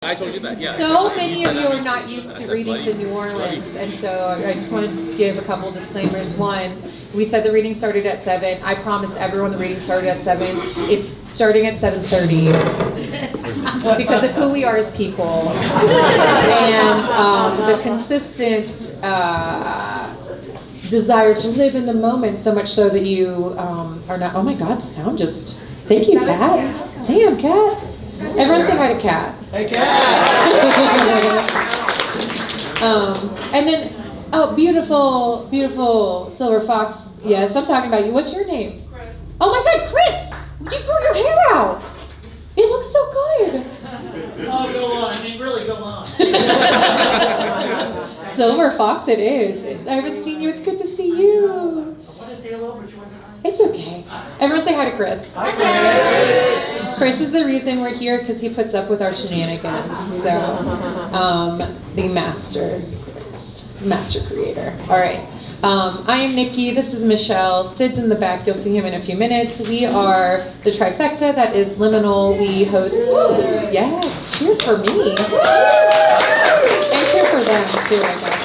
I told you that, yeah. So many of you are not used to readings in New Orleans, and so I just wanted to give a couple disclaimers. One, we said the reading started at 7. I promised everyone the reading started at 7. It's starting at 7:30 because of who we are as people and the consistent desire to live in the moment, so much so that you are not. Oh my God, the sound just. Thank you, Kat. Damn, Kat. Everyone say hi to Kat. Hey, Kat. And then, oh, beautiful, beautiful Silver Fox. Yes, I'm talking about you. What's your name? Chris. Oh my God, Chris! You grew your hair out. It looks so good. Oh, go on. I mean, really, go on. Silver Fox it is. I haven't seen you. It's good to see you. I want to say hello, but you want to. It's okay. Everyone say hi to Chris. Hi, Chris. Chris is the reason we're here because he puts up with our shenanigans. So, the master creator. All right. I am Nikki. This is Michelle. Sid's in the back. You'll see him in a few minutes. We are the trifecta. That is LMNL. We host. Yeah, cheer for me. And cheer for them too, I guess.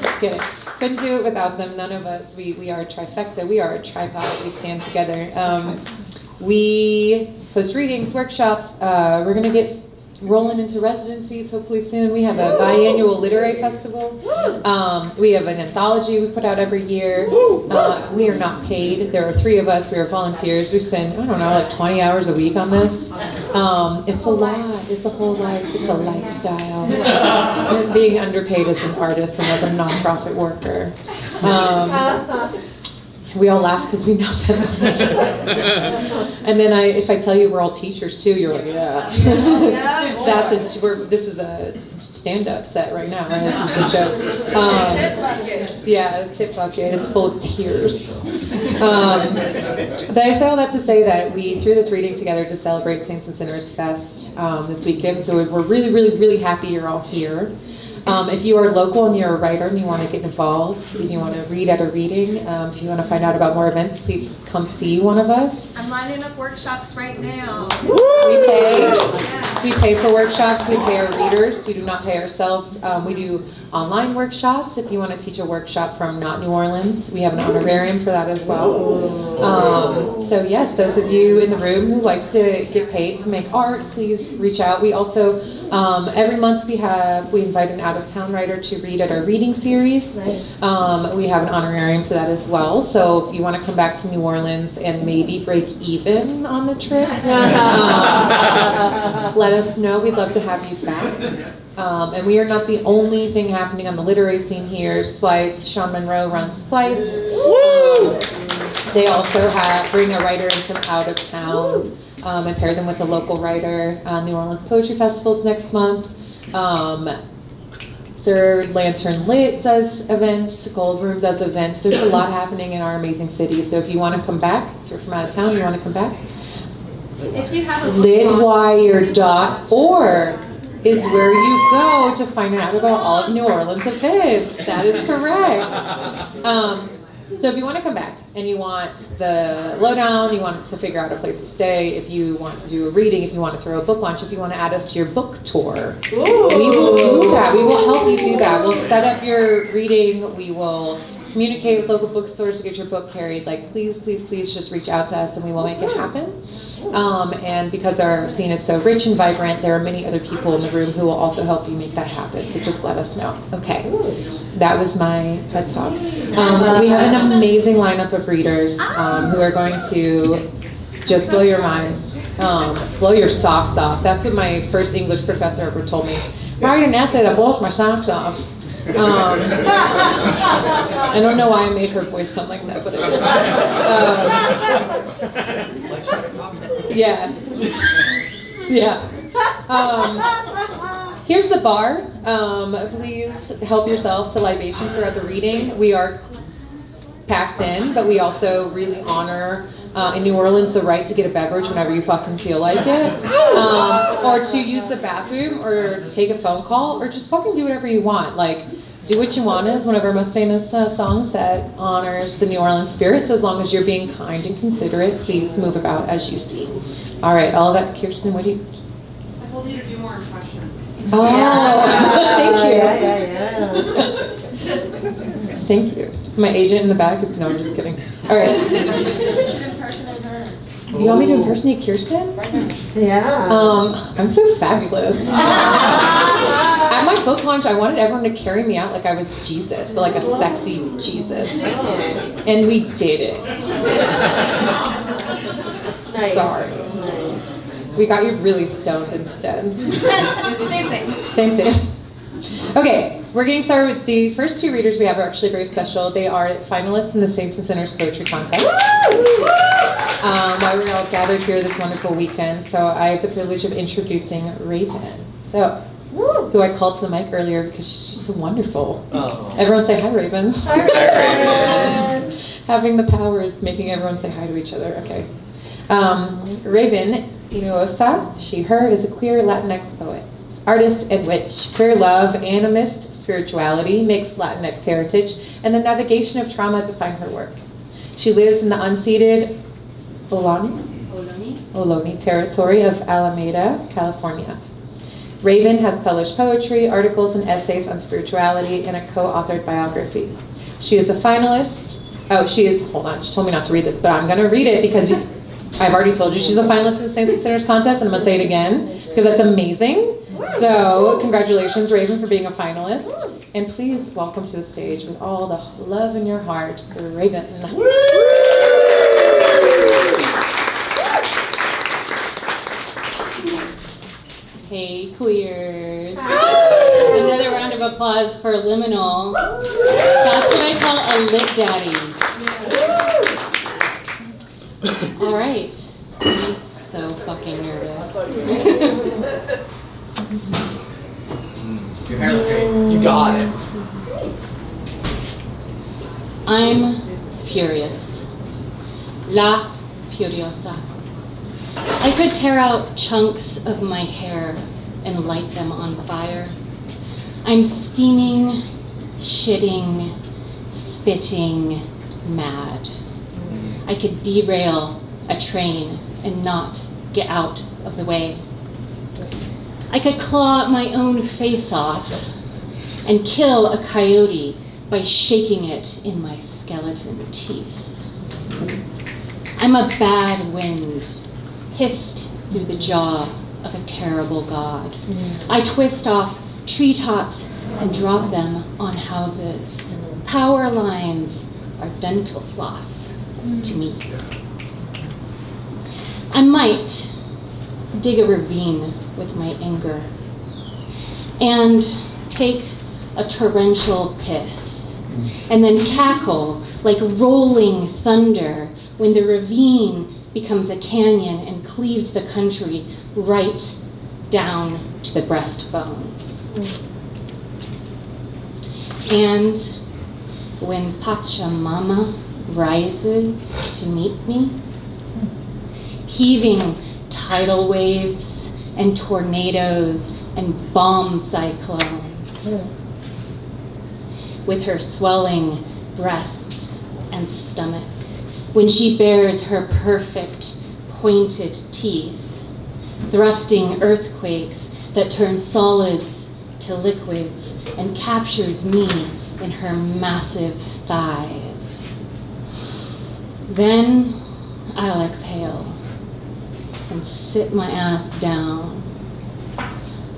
Just kidding. Couldn't do it without them. None of us. We are a trifecta. We are a tripod. We stand together. We host readings, workshops. We're going to get rolling into residencies hopefully soon. We have a biannual literary festival. We have an anthology we put out every year. We are not paid. There are 3 of us. We are volunteers. We spend, I don't know, like 20 hours a week on this. It's a lot. It's a whole life. It's a lifestyle. Being underpaid as an artist and as a nonprofit worker. We all laugh because we know that. And then if I tell you we're all teachers too, you're like, yeah. This is a stand-up set right now, right? This is the joke. Yeah, the tip bucket. It's full of tears. But I say all that to say that we threw this reading together to celebrate Saints and Sinners Fest this weekend. So we're really, really, really happy you're all here. If you are local and you're a writer and you want to get involved, if you want to read at a reading, if you want to find out about more events, please come see one of us. I'm lining up workshops right now. We pay for workshops. We pay our readers. We do not pay ourselves. We do online workshops. If you want to teach a workshop from not New Orleans, we have an honorarium for that as well. So yes, those of you in the room who like to get paid to make art, please reach out. We also every month we invite an out-of-town writer to read at our reading series. Nice. We have an honorarium for that as well. So if you want to come back to New Orleans and maybe break even on the trip, let us know. We'd love to have you back. And we are not the only thing happening on the literary scene here. Splice, Sean Monroe runs Splice. They also bring a writer in from out of town and pair them with a local writer. New Orleans Poetry Festival's next month. Third Lantern Lit does events. Gold Room does events. There's a lot happening in our amazing city. So if you want to come back, if you're from out of town, you want to come back, If you have a LitWire.org is where you go to find out about all of New Orleans events. That is correct. So if you want to come back and you want the lowdown, you want to figure out a place to stay, if you want to do a reading, if you want to throw a book launch, if you want to add us to your book tour, we will do that. We will help you do that. We'll set up your reading. We will communicate with local bookstores to get your book carried. Like, please, please, please just reach out to us and we will make it happen. And because our scene is so rich and vibrant, there are many other people in the room who will also help you make that happen. So just let us know. Okay. That was my TED Talk. We have an amazing lineup of readers who are going to just blow your minds, blow your socks off. That's what my first English professor ever told me. Write an essay that blows my socks off. I don't know why I made her voice sound like that, but I did. Yeah. Here's the bar. Please help yourself to libations throughout the reading. We are packed in, but we also really honor in New Orleans the right to get a beverage whenever you fucking feel like it, or to use the bathroom, or take a phone call, or just fucking do whatever you want. Like, Do What You Want is one of our most famous songs that honors the New Orleans spirit. So as long as you're being kind and considerate, please move about as you see. All right, all of that. Kirsten, what do you? I told you to do more impressions. Oh, Yeah. thank you. My agent in the back is, no, I'm just kidding. All right. You should impersonate her. You want me to impersonate Kirsten? Yeah. I'm so fabulous. At my book launch, I wanted everyone to carry me out like I was Jesus, but like a sexy Jesus. And we did it. Nice. Sorry. Nice. We got you really stoned instead. Same. Same. Okay, we're getting started with the first two readers we have are actually very special. They are finalists in the Saints and Sinners Poetry Contest. Why we're all gathered here this wonderful weekend. So I have the privilege of introducing Raven. So, who I called to the mic earlier because she's just so wonderful. Oh. Everyone say hi, Raven. Hi, Raven. Having the power is making everyone say hi to each other. Okay. Raven Inuosa, she, her, is a queer Latinx poet, artist, and witch. Queer love, animist spirituality, mixed Latinx heritage, and the navigation of trauma define her work. She lives in the unceded Ohlone territory of Alameda, California. Raven has published poetry, articles, and essays on spirituality, and a co-authored biography. She is the finalist. Hold on, she told me not to read this, but I'm going to read it because I've already told you she's a finalist in the Saints and Sinners Contest, and I'm going to say it again because that's amazing. So, congratulations, Raven, for being a finalist. And please welcome to the stage with all the love in your heart, Raven. Hey, queers. Another round of applause for LMNL. That's what I call a lit daddy. All right. I'm so fucking nervous. Your hair's great. You got it. I'm furious. La Furiosa. I could tear out chunks of my hair and light them on fire. I'm steaming, shitting, spitting, mad. I could derail a train and not get out of the way. I could claw my own face off and kill a coyote by shaking it in my skeleton teeth. I'm a bad wind, hissed through the jaw of a terrible god. I twist off treetops and drop them on houses. Power lines are dental floss to me. I might dig a ravine with my anger and take a torrential piss and then cackle like rolling thunder when the ravine becomes a canyon and cleaves the country right down to the breastbone. And when Pachamama rises to meet me, heaving tidal waves and tornadoes and bomb cyclones, with her swelling breasts and stomach, when she bares her perfect pointed teeth, thrusting earthquakes that turn solids to liquids and captures me in her massive thighs. Then I'll exhale and sit my ass down.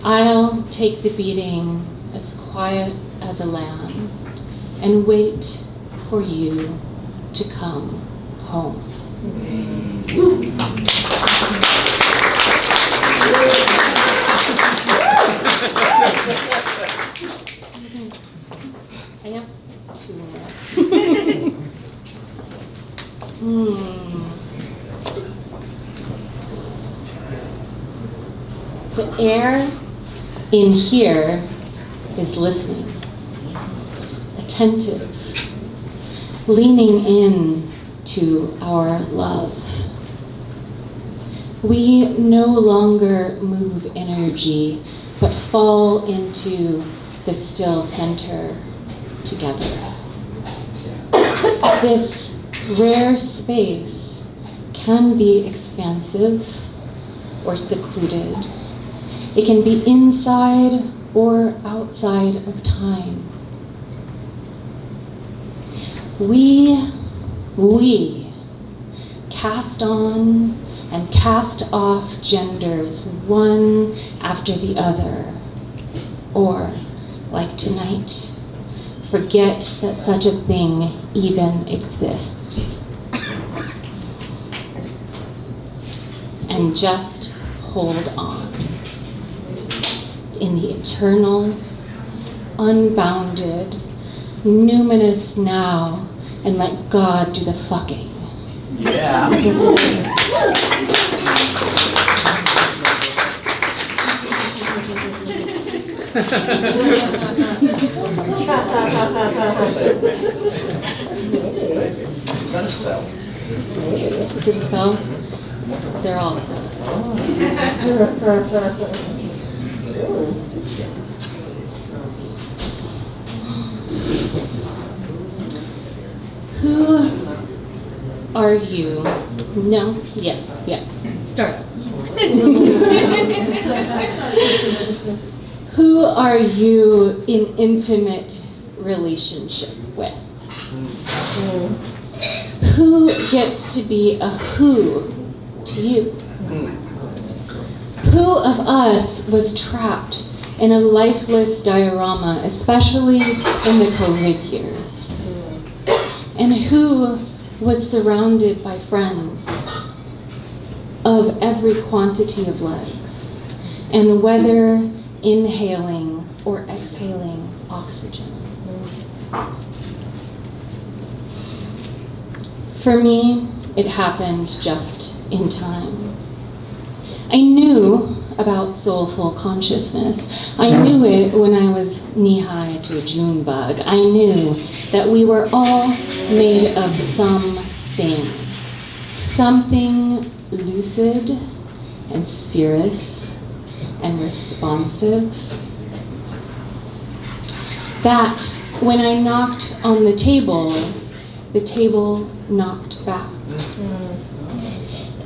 I'll take the beating as quiet as a lamb and wait for you to come home. I have two more. The air in here is listening, attentive, leaning in to our love. We no longer move energy, but fall into the still center together. This rare space can be expansive or secluded, It can be inside or outside of time. We cast on and cast off genders one after the other. Or, like tonight, forget that such a thing even exists. And just hold on. In the eternal, unbounded, numinous now, and let God do the fucking. Yeah. Is that a spell? Is it a spell? They're all spells. Who are you? No? Yes. Yeah. Start. Who are you in intimate relationship with? Who gets to be a who to you? Who of us was trapped in a lifeless diorama, especially in the COVID years? And who was surrounded by friends of every quantity of legs, and whether inhaling or exhaling oxygen? For me, it happened just in time. I knew about soulful consciousness. I knew it when I was knee-high to a June bug. I knew that we were all made of something lucid and serious and responsive. That when I knocked on the table knocked back.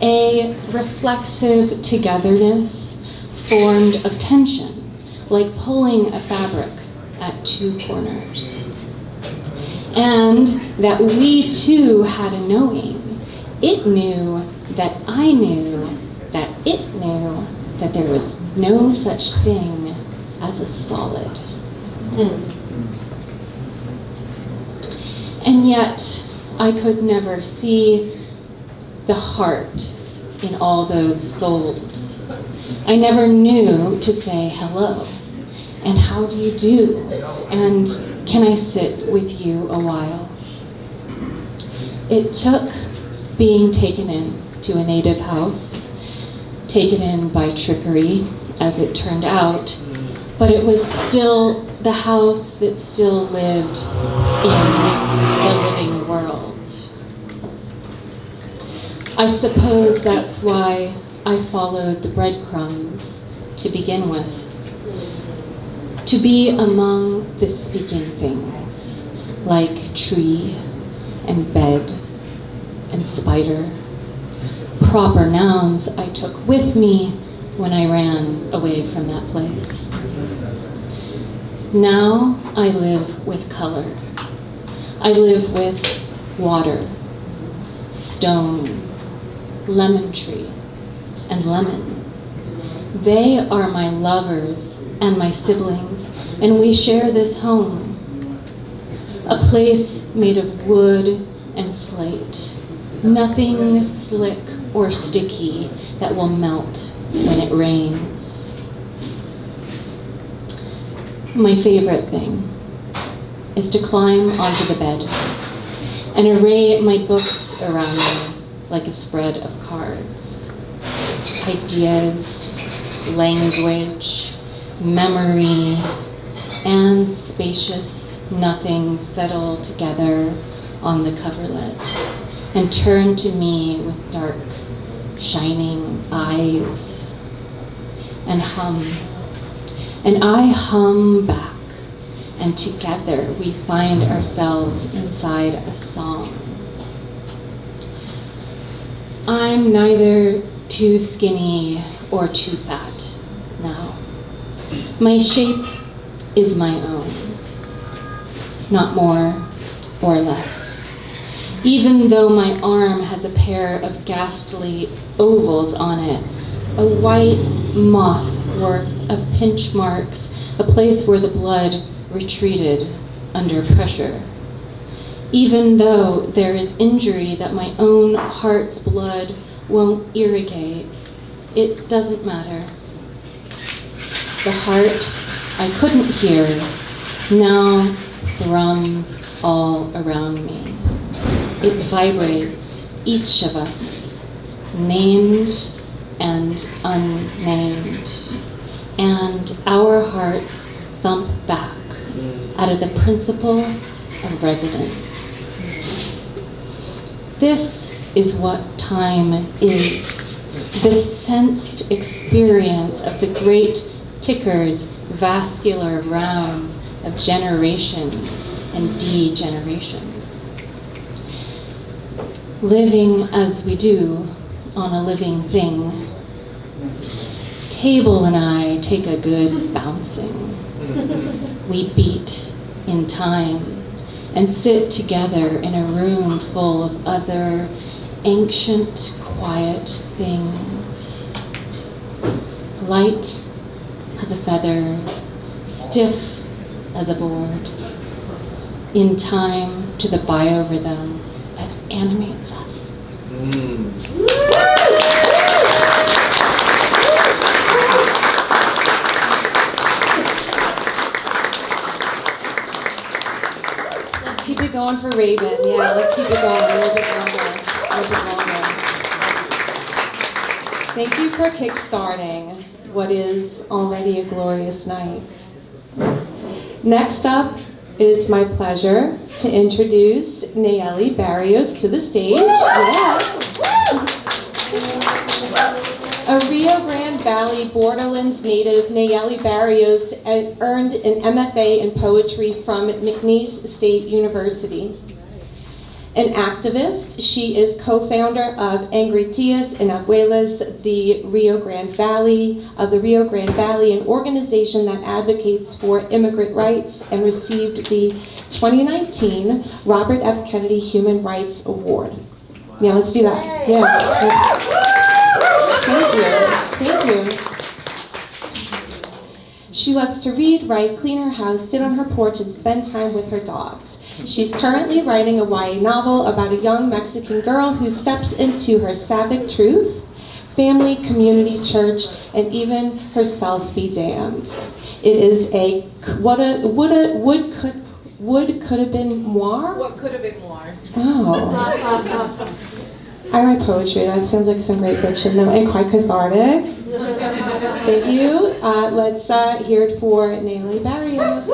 A reflexive togetherness formed of tension, like pulling a fabric at two corners. And that we too had a knowing. It knew that I knew that it knew that there was no such thing as a solid. And yet, I could never see the heart in all those souls. I never knew to say hello, and how do you do, and can I sit with you a while? It took being taken in to a native house, taken in by trickery, as it turned out, but it was still the house that still lived in the living world. I suppose that's why I followed the breadcrumbs to begin with. To be among the speaking things, like tree and bed and spider. Proper nouns I took with me when I ran away from that place. Now I live with color. I live with water, stone, lemon tree, and lemon. They are my lovers and my siblings, and we share this home. A place made of wood and slate. Nothing slick or sticky that will melt when it rains. My favorite thing is to climb onto the bed and array my books around me like a spread of cards. Ideas, language, memory, and spacious nothing settle together on the coverlet and turn to me with dark, shining eyes and hum. And I hum back, and together we find ourselves inside a song. I'm neither too skinny or too fat now. My shape is my own, not more or less. Even though my arm has a pair of ghastly ovals on it, a white moth worth of pinch marks, a place where the blood retreated under pressure. Even though there is injury that my own heart's blood won't irrigate, it doesn't matter. The heart I couldn't hear now thrums all around me. It vibrates each of us, named and unnamed, and our hearts thump back out of the principle of residence. This is what time is, the sensed experience of the great ticker's vascular rounds of generation and degeneration. Living as we do on a living thing. Table and I take a good bouncing. We beat in time and sit together in a room full of other ancient, quiet things. Light as a feather, stiff as a board, in time to the biorhythm that animates us. Let's keep it going for Raven. Yeah, let's keep it going a little bit longer. Thank you for kickstarting what is already a glorious night. Next up, it is my pleasure to introduce Nayeli Barrios to the stage. Yeah. A Rio Grande Valley, Borderlands native, Nayeli Barrios earned an MFA in poetry from McNeese State University. An activist, she is co-founder of Angry Tias and Abuelas, the Rio Grande Valley, an organization that advocates for immigrant rights and received the 2019 Robert F. Kennedy Human Rights Award. Yeah, let's do that. Yeah. Thank you. She loves to read, write, clean her house, sit on her porch, and spend time with her dogs. She's currently writing a YA novel about a young Mexican girl who steps into her sapphic truth, family, community, church, and even herself be damned. It is a would could have been more? What could have been more? Oh. I write poetry. That sounds like some great fiction, though, and quite cathartic. Thank you. Let's hear it for Nayeli Barrios.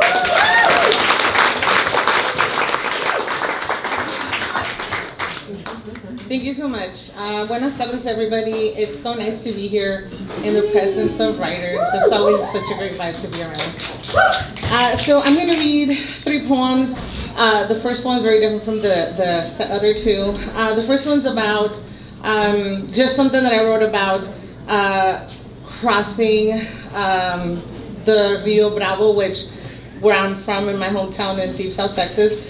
Thank you so much. Buenas tardes, everybody. It's so nice to be here in the presence of writers. It's always such a great vibe to be around. So I'm going to read 3 poems. The first one's very different from the other 2. The first one's about just something that I wrote about crossing the Rio Bravo, which where I'm from in my hometown in Deep South Texas.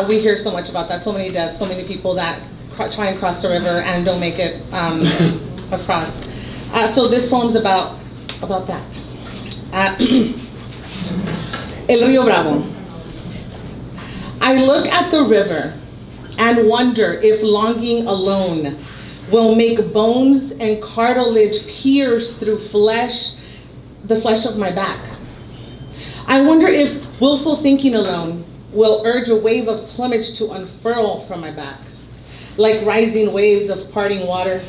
We hear so much about that. So many deaths, so many people that try and cross the river and don't make it across. So this poem's about that. El Rio Bravo. I look at the river and wonder if longing alone will make bones and cartilage pierce through the flesh of my back. I wonder if willful thinking alone will urge a wave of plumage to unfurl from my back, like rising waves of parting water.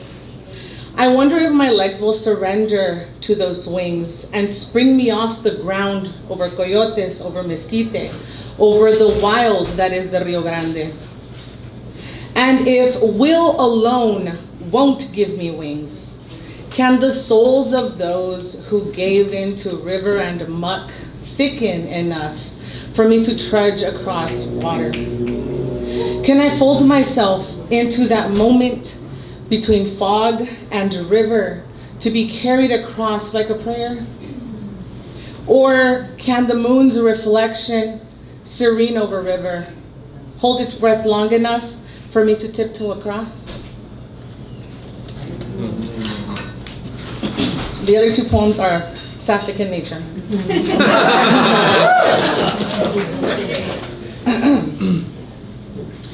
I wonder if my legs will surrender to those wings and spring me off the ground over coyotes, over mesquite, over the wild that is the Rio Grande. And if will alone won't give me wings, can the souls of those who gave into river and muck thicken enough for me to trudge across water? Can I fold myself into that moment between fog and river to be carried across like a prayer? Or can the moon's reflection, serene over river, hold its breath long enough for me to tiptoe across? The other two poems are sapphic in nature.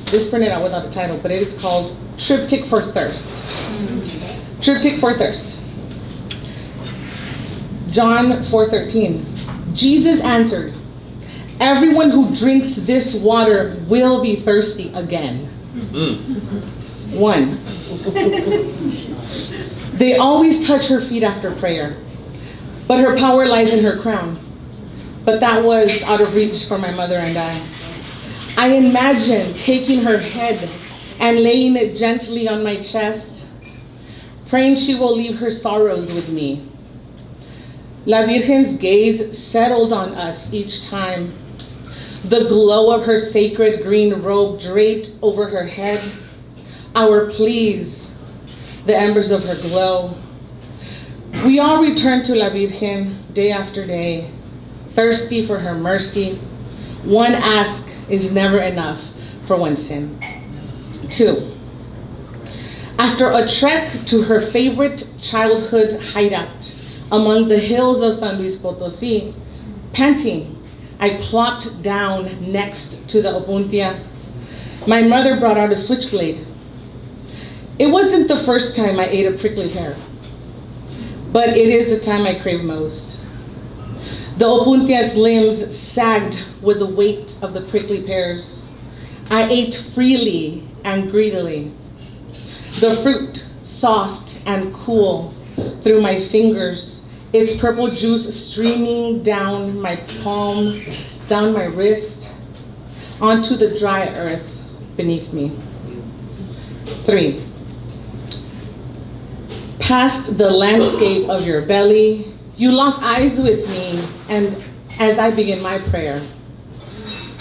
This printed out without a title, but it is called Triptych for Thirst. Triptych for Thirst. John 4:13. Jesus answered, "Everyone who drinks this water will be thirsty again." 1. They always touch her feet after prayer, but her power lies in her crown. But that was out of reach for my mother and I. I imagine taking her head and laying it gently on my chest, praying she will leave her sorrows with me. La Virgen's gaze settled on us each time. The glow of her sacred green robe draped over her head, our pleas, the embers of her glow. We all return to La Virgen day after day, thirsty for her mercy. One ask is never enough for one sin. 2. After a trek to her favorite childhood hideout among the hills of San Luis Potosí, panting, I plopped down next to the opuntia. My mother brought out a switchblade. It wasn't the first time I ate a prickly pear, but it is the time I crave most. The opuntia's limbs sagged with the weight of the prickly pears. I ate freely and greedily. The fruit, soft and cool through my fingers, its purple juice streaming down my palm, down my wrist, onto the dry earth beneath me. 3. Past the landscape of your belly, you lock eyes with me, and as I begin my prayer.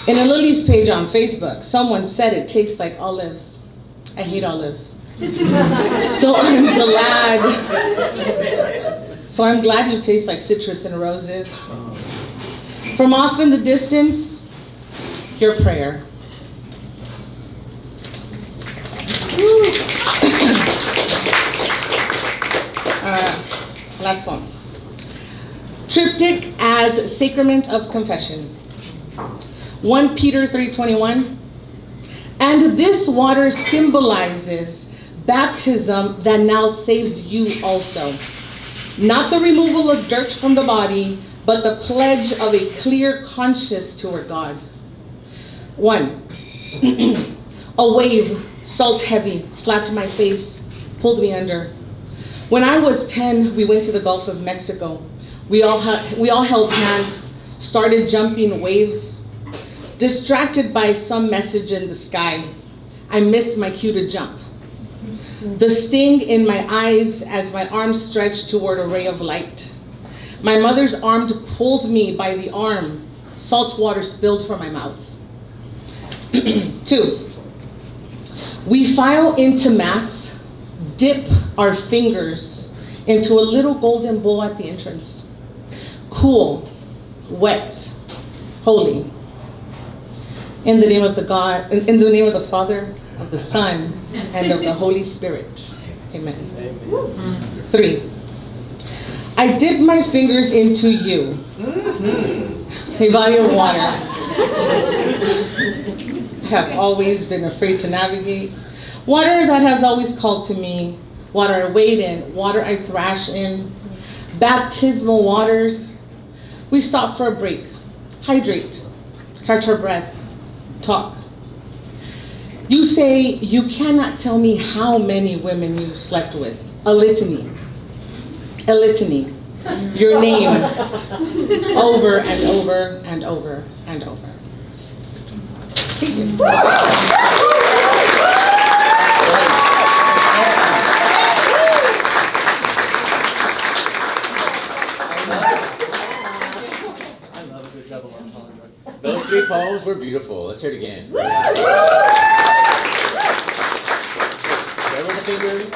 In a Lily's page on Facebook, someone said it tastes like olives. I hate olives. So I'm glad you taste like citrus and roses. From off in the distance, your prayer. Last poem. Triptych as Sacrament of Confession. 1 Peter 3:21. And this water symbolizes baptism that now saves you also. Not the removal of dirt from the body, but the pledge of a clear conscience toward God. 1. A wave, salt heavy, slapped my face, pulled me under. When I was 10, we went to the Gulf of Mexico. We all held hands, started jumping waves. Distracted by some message in the sky, I missed my cue to jump. The sting in my eyes as my arms stretched toward a ray of light. My mother's arm pulled me by the arm. Salt water spilled from my mouth. 2. We file into Mass, dip our fingers into a little golden bowl at the entrance. Cool, wet, holy. In the name of the God, in the name of the Father, of the Son, and of the Holy Spirit. Amen. 3. I dip my fingers into you, a body of water. I have always been afraid to navigate. Water that has always called to me. Water I wade in, water I thrash in. Baptismal waters. We stop for a break, hydrate, catch our breath, talk. You say you cannot tell me how many women you've slept with. A litany. A litany. Your name. Over and over and over and over. Thank you. Those 3 poems were beautiful. Let's hear it again. Where were the fingers?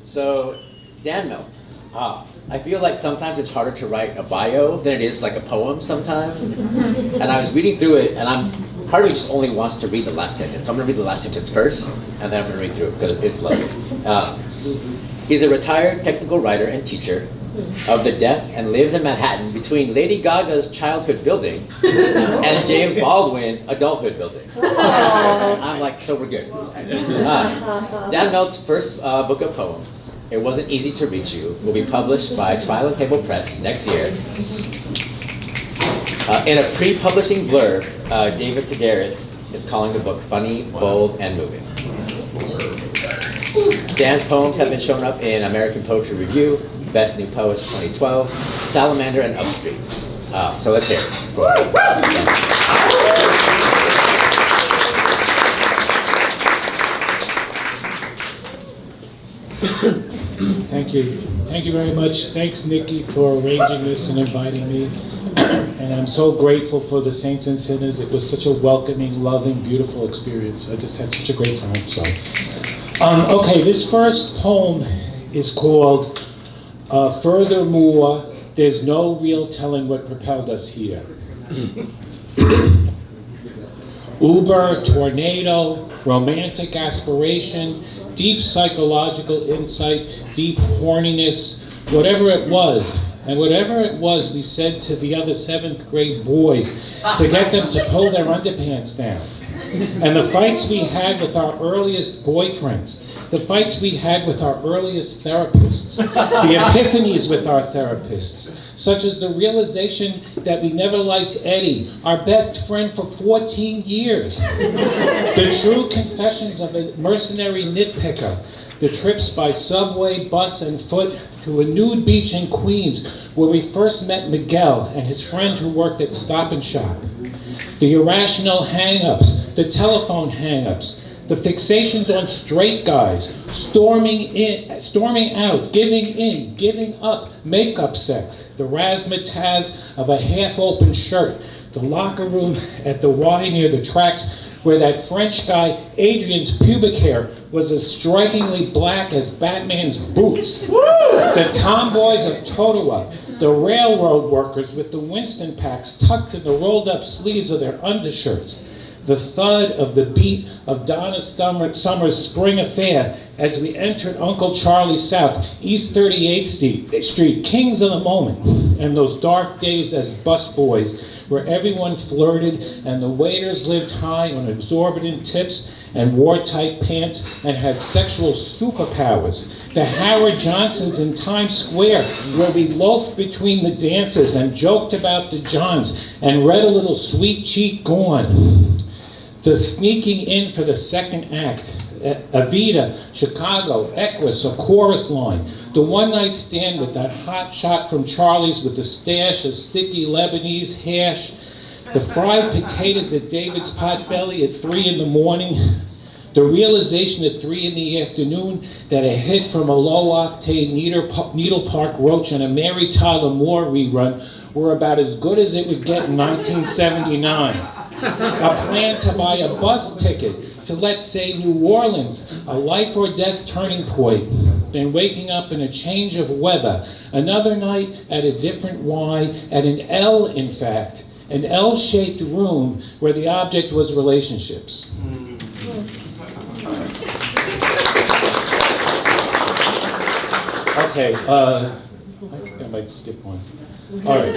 So, Dan Meltz. I feel like sometimes it's harder to write a bio than it is like a poem sometimes. And I was reading through it, and part of me just only wants to read the last sentence. So I'm gonna read the last sentence first, and then I'm gonna read through it because it's lovely. He's a retired technical writer and teacher of the deaf and lives in Manhattan between Lady Gaga's childhood building and James Baldwin's adulthood building. I'm like, so we're good. Dan Melt's first book of poems, It Wasn't Easy to Reach You, will be published by Trial and Table Press next year. In a pre-publishing blurb, David Sedaris is calling the book funny, bold, and moving. Dan's poems have been shown up in American Poetry Review, Best New Poets 2012, Salamander, and Upstreet. So let's hear it for Dan. Thank you. Thank you very much. Thanks, Nikki, for arranging this and inviting me. And I'm so grateful for the Saints and Sinners. It was such a welcoming, loving, beautiful experience. I just had such a great time. So, okay, this first poem is called Furthermore, There's No Real Telling What Propelled Us Here. Uber, tornado, romantic aspiration, deep psychological insight, deep horniness, whatever it was. And whatever it was, we said to the other 7th grade boys to get them to pull their underpants down. And the fights we had with our earliest boyfriends, the fights we had with our earliest therapists, the epiphanies with our therapists, such as the realization that we never liked Eddie, our best friend for 14 years. The true confessions of a mercenary nitpicker, the trips by subway, bus, and foot to a nude beach in Queens where we first met Miguel and his friend who worked at Stop and Shop. The irrational hang-ups, the telephone hang-ups, the fixations on straight guys, storming out, giving in, giving up, makeup sex, the razzmatazz of a half-open shirt, the locker room at the Y near the tracks where that French guy, Adrian's pubic hair, was as strikingly black as Batman's boots. The tomboys of Totowa, the railroad workers with the Winston packs tucked in the rolled-up sleeves of their undershirts, the thud of the beat of Donna Summer's spring affair as we entered Uncle Charlie's South, East 38th Street, kings of the moment, and those dark days as busboys where everyone flirted and the waiters lived high on exorbitant tips and wore tight pants and had sexual superpowers. The Howard Johnsons in Times Square where we loafed between the dances and joked about the Johns and read a little Sweet Cheek Gone. The sneaking in for the second act, Avita, Chicago, Equus, a chorus line. The one-night stand with that hot shot from Charlie's with the stash of sticky Lebanese hash. The fried potatoes at David's Potbelly at 3 in the morning. The realization at 3 in the afternoon that a hit from a low-octane Needle Park Roach and a Mary Tyler Moore rerun were about as good as it would get in 1979. A plan to buy a bus ticket to, let's say, New Orleans, a life or death turning point, then waking up in a change of weather, another night at a different Y, at an L, in fact, an L-shaped room where the object was relationships. Okay, I think I might skip one. All right,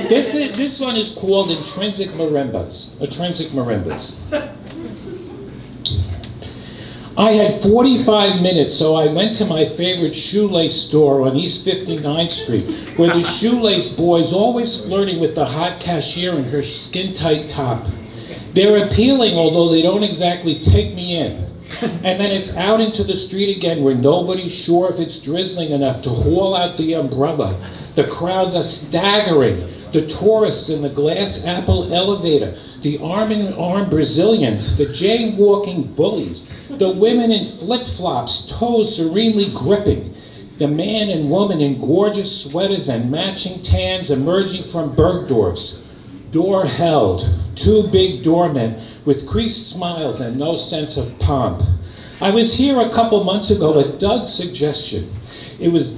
this one is called Intrinsic Marimbas. I had 45 minutes, so I went to my favorite shoelace store on East 59th Street, where the shoelace boy's always flirting with the hot cashier in her skin-tight top. They're appealing, although they don't exactly take me in. And then it's out into the street again where nobody's sure if it's drizzling enough to haul out the umbrella. The crowds are staggering. The tourists in the glass apple elevator, the arm-in-arm Brazilians, the jaywalking bullies, the women in flip-flops, toes serenely gripping, the man and woman in gorgeous sweaters and matching tans emerging from Bergdorf's. Door held, 2 big doormen with creased smiles and no sense of pomp. I was here a couple months ago at Doug's suggestion. It was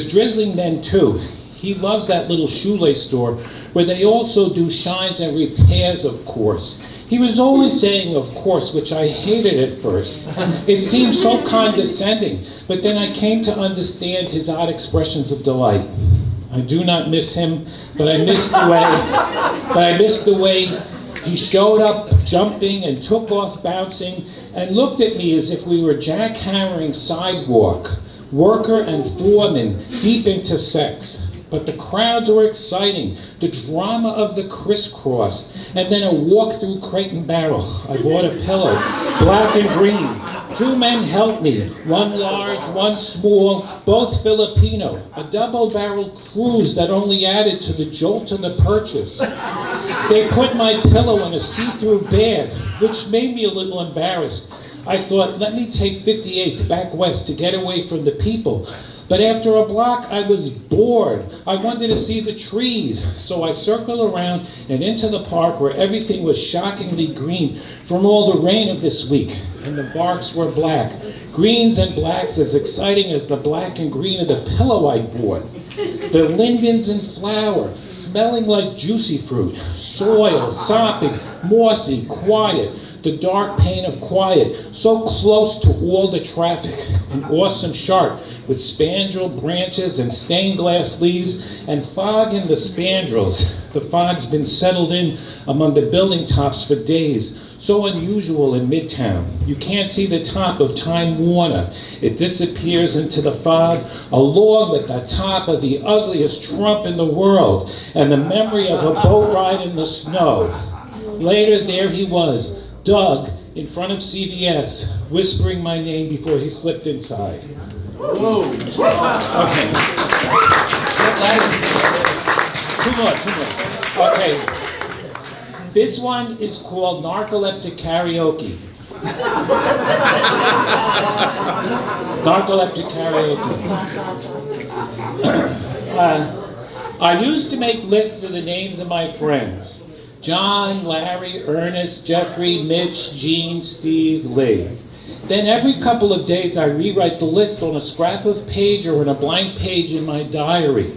drizzling then too. He loves that little shoelace store where they also do shines and repairs, of course. He was always saying, of course, which I hated at first. It seemed so condescending, but then I came to understand his odd expressions of delight. I do not miss him, but I miss the way he showed up jumping and took off bouncing and looked at me as if we were jackhammering sidewalk, worker and foreman, deep into sex. But the crowds were exciting, the drama of the crisscross, and then a walk through Crate and Barrel. I bought a pillow, black and green. 2 men helped me, one large, one small, both Filipino. A double-barreled cruise that only added to the jolt of the purchase. They put my pillow in a see-through bag, which made me a little embarrassed. I thought, let me take 58th back west to get away from the people. But after a block, I was bored. I wanted to see the trees. So I circled around and into the park where everything was shockingly green from all the rain of this week. And the barks were black. Greens and blacks as exciting as the black and green of the pillow I bought. The lindens in flower, smelling like juicy fruit. Soil, sopping, mossy, quiet. The dark pain of quiet, so close to all the traffic. An awesome shark with spandrel branches and stained glass leaves and fog in the spandrels. The fog's been settled in among the building tops for days. So unusual in Midtown. You can't see the top of Time Warner. It disappears into the fog along with the top of the ugliest Trump in the world and the memory of a boat ride in the snow. Later there he was, Doug, in front of CVS, whispering my name before he slipped inside. Whoa. Okay. Two more. Okay. This one is called Narcoleptic Karaoke. Narcoleptic Karaoke. I used to make lists of the names of my friends. John, Larry, Ernest, Jeffrey, Mitch, Gene, Steve, Lee. Then every couple of days I rewrite the list on a scrap of page or on a blank page in my diary.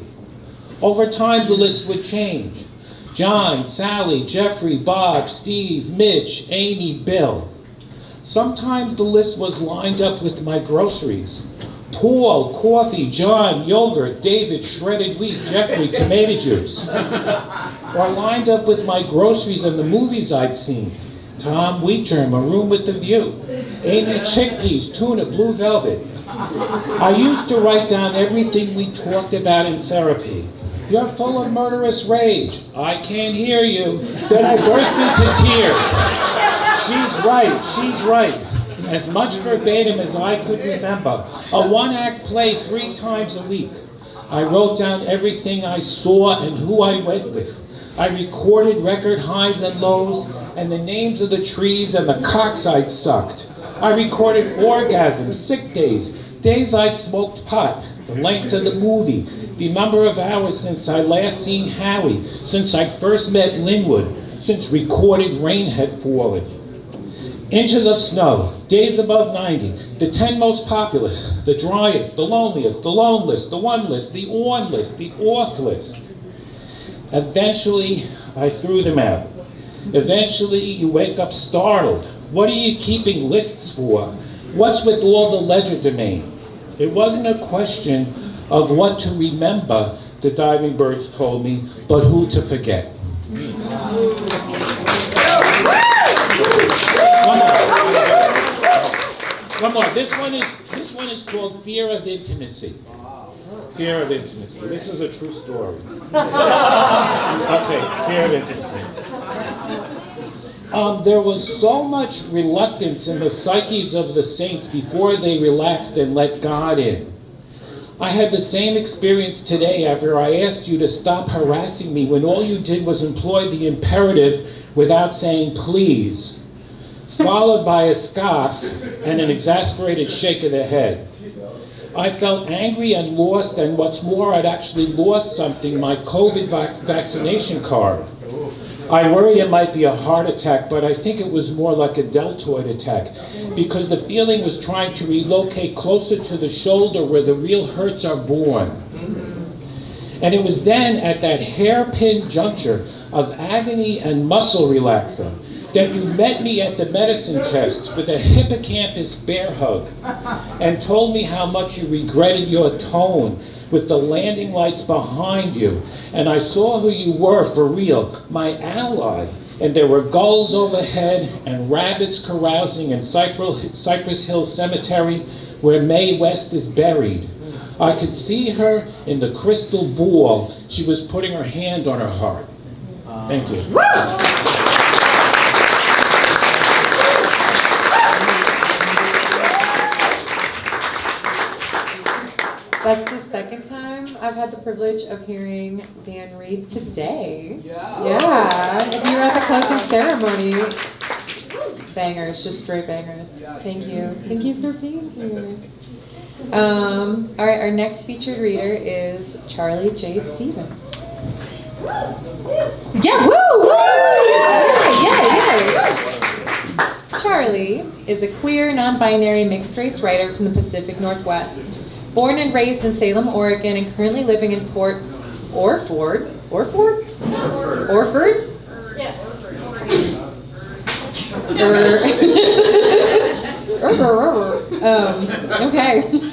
Over time the list would change. John, Sally, Jeffrey, Bob, Steve, Mitch, Amy, Bill. Sometimes the list was lined up with my groceries. Paul, coffee, John, yogurt, David, shredded wheat, Jeffrey, tomato juice. Or lined up with my groceries and the movies I'd seen. Tom, wheat germ, A Room with the View. Amy, chickpeas, tuna, blue velvet. I used to write down everything we talked about in therapy. You're full of murderous rage. I can't hear you. Then I burst into tears. She's right. As much verbatim as I could remember. A one-act play 3 times a week. I wrote down everything I saw and who I went with. I recorded record highs and lows and the names of the trees and the cocks I'd sucked. I recorded orgasms, sick days, days I'd smoked pot, the length of the movie, the number of hours since I last seen Howie, since I'd first met Linwood, since recorded rain had fallen. Inches of snow, days above 90, the 10 most populous, the driest, the loneliest, the loneless, the one-less, the on-less, the off-list. Eventually, I threw them out. Eventually, you wake up startled. What are you keeping lists for? What's with all the legerdemain? It wasn't a question of what to remember, the diving birds told me, but who to forget. One more. This one is called Fear of Intimacy. Fear of Intimacy. This is a true story. Okay, Fear of Intimacy. There was so much reluctance in the psyches of the saints before they relaxed and let God in. I had the same experience today after I asked you to stop harassing me when all you did was employ the imperative without saying please, followed by a scoff and an exasperated shake of the head. I felt angry and lost, and what's more, I'd actually lost something, my COVID vaccination card. I worry it might be a heart attack, but I think it was more like a deltoid attack, because the feeling was trying to relocate closer to the shoulder where the real hurts are born. And it was then at that hairpin juncture of agony and muscle relaxer that you met me at the medicine chest with a hippocampus bear hug and told me how much you regretted your tone with the landing lights behind you. And I saw who you were for real, my ally. And there were gulls overhead and rabbits carousing in Cypress Hill Cemetery where Mae West is buried. I could see her in the crystal ball. She was putting her hand on her heart. Thank you. That's the second time I've had the privilege of hearing Dan read today. Yeah. If you were at the closing ceremony, bangers, just straight bangers. Thank you. Thank you for being here. All right, our next featured reader is Charlie J. Stevens. Yeah, woo! Yeah. Charlie is a queer, non-binary, mixed-race writer from the Pacific Northwest. Born and raised in Salem, Oregon, and currently living in Port Orford? Yes. Okay.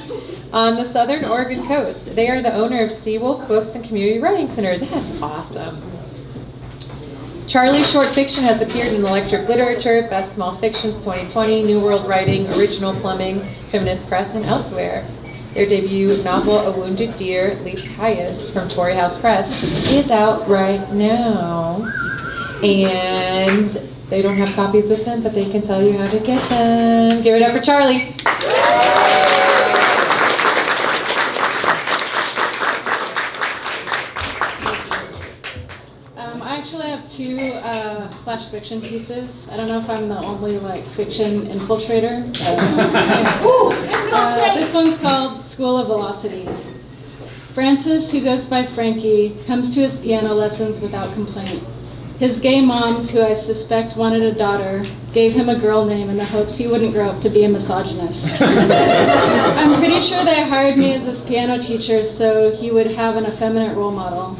On the southern Oregon coast. They are the owner of Seawolf Books and Community Writing Center. That's awesome. Charlie's short fiction has appeared in Electric Literature, Best Small Fictions 2020, New World Writing, Original Plumbing, Feminist Press, and elsewhere. Their debut novel, A Wounded Deer Leaps Highest, from Torrey House Press, is out right now. And they don't have copies with them, but they can tell you how to get them. Give it up for Charlie. I actually have two flash fiction pieces. I don't know if I'm the only fiction infiltrator. This one's called School of Velocity. Francis, who goes by Frankie, comes to his piano lessons without complaint. His gay moms, who I suspect wanted a daughter, gave him a girl name in the hopes he wouldn't grow up to be a misogynist. I'm pretty sure they hired me as his piano teacher so he would have an effeminate role model.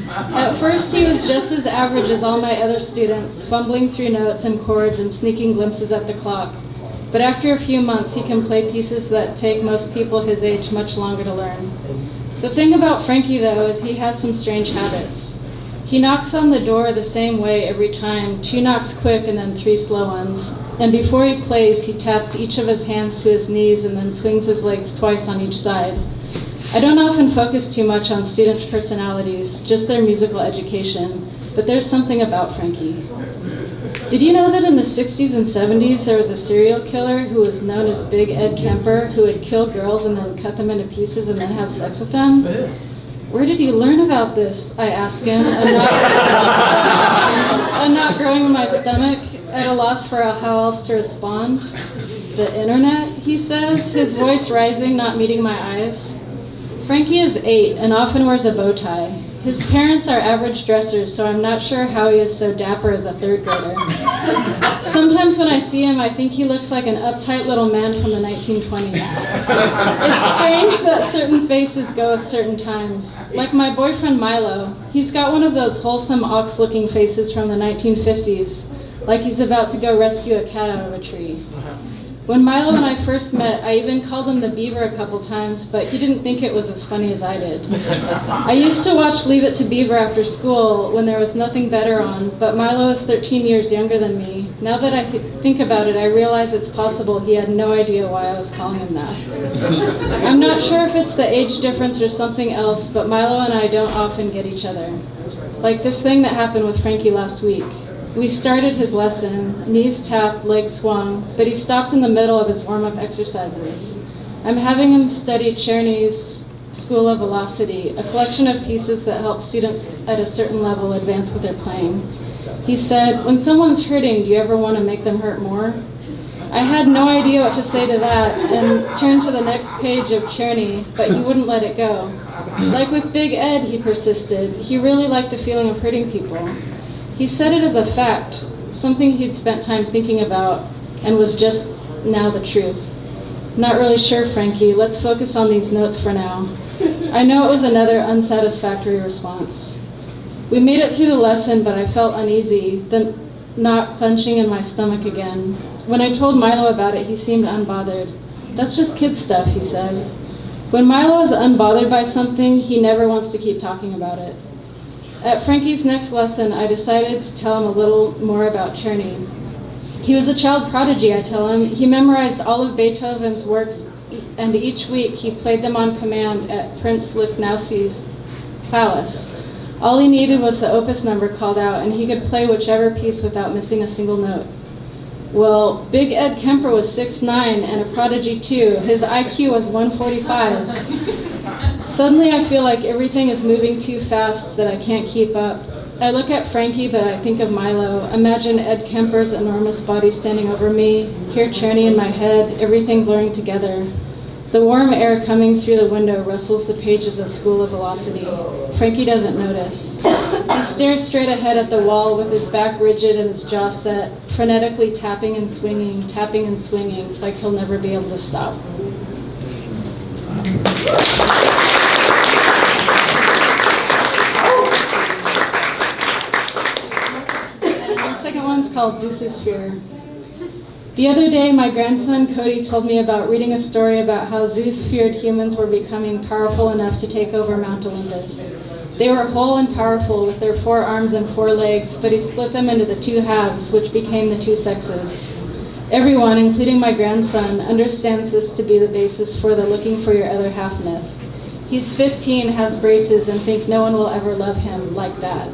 At first, he was just as average as all my other students, fumbling through notes and chords and sneaking glimpses at the clock. But after a few months, he can play pieces that take most people his age much longer to learn. The thing about Frankie, though, is he has some strange habits. He knocks on the door the same way every time, 2 knocks quick and then 3 slow ones. And before he plays, he taps each of his hands to his knees and then swings his legs twice on each side. I don't often focus too much on students' personalities, just their musical education, but there's something about Frankie. Did you know that in the 60s and 70s there was a serial killer who was known as Big Ed Kemper who would kill girls and then cut them into pieces and then have sex with them? Where did you learn about this? I ask him, and not growing in my stomach, at a loss for how else to respond. The internet, he says, his voice rising, not meeting my eyes. Frankie is 8 and often wears a bow tie. His parents are average dressers, so I'm not sure how he is so dapper as a 3rd grader. Sometimes when I see him, I think he looks like an uptight little man from the 1920s. It's strange that certain faces go with certain times. Like my boyfriend Milo, he's got one of those wholesome ox-looking faces from the 1950s, like he's about to go rescue a cat out of a tree. When Milo and I first met, I even called him the Beaver a couple times, but he didn't think it was as funny as I did. I used to watch Leave It to Beaver after school when there was nothing better on, but Milo is 13 years younger than me. Now that I think about it, I realize it's possible he had no idea why I was calling him that. I'm not sure if it's the age difference or something else, but Milo and I don't often get each other. Like this thing that happened with Frankie last week. We started his lesson, knees tapped, legs swung, but he stopped in the middle of his warm-up exercises. I'm having him study Czerny's School of Velocity, a collection of pieces that help students at a certain level advance with their playing. He said, "When someone's hurting, do you ever want to make them hurt more?" I had no idea what to say to that and turned to the next page of Czerny, but he wouldn't let it go. Like with Big Ed, he persisted. He really liked the feeling of hurting people. He said it as a fact, something he'd spent time thinking about, and was just now the truth. Not really sure, Frankie. Let's focus on these notes for now. I know it was another unsatisfactory response. We made it through the lesson, but I felt uneasy, the knot clenching in my stomach again. When I told Milo about it, he seemed unbothered. That's just kid stuff, he said. When Milo is unbothered by something, he never wants to keep talking about it. At Frankie's next lesson, I decided to tell him a little more about Czerny. He was a child prodigy, I tell him. He memorized all of Beethoven's works, and each week he played them on command at Prince Lichnowsky's palace. All he needed was the opus number called out, and he could play whichever piece without missing a single note. Well, Big Ed Kemper was 6'9" and a prodigy too. His IQ was 145. Suddenly I feel like everything is moving too fast, that I can't keep up. I look at Frankie, but I think of Milo. Imagine Ed Kemper's enormous body standing over me, hear Czerny in my head, everything blurring together. The warm air coming through the window rustles the pages of School of Velocity. Frankie doesn't notice. He stares straight ahead at the wall with his back rigid and his jaw set, frenetically tapping and swinging, like he'll never be able to stop. The second one's called Zeus's Fear. The other day, my grandson Cody told me about reading a story about how Zeus feared humans were becoming powerful enough to take over Mount Olympus. They were whole and powerful with their 4 arms and 4 legs, but he split them into the 2 halves, which became the 2 sexes. Everyone, including my grandson, understands this to be the basis for the looking for your other half myth. He's 15, has braces, and think no one will ever love him like that.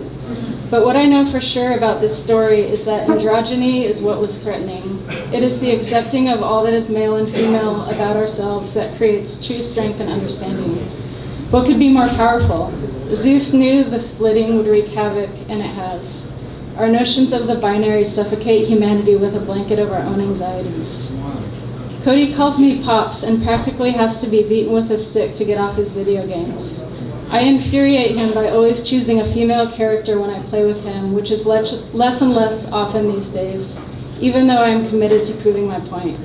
But what I know for sure about this story is that androgyny is what was threatening. It is the accepting of all that is male and female about ourselves that creates true strength and understanding. What could be more powerful? Zeus knew the splitting would wreak havoc, and it has. Our notions of the binary suffocate humanity with a blanket of our own anxieties. Cody calls me Pops and practically has to be beaten with a stick to get off his video games. I infuriate him by always choosing a female character when I play with him, which is less and less often these days, even though I am committed to proving my point.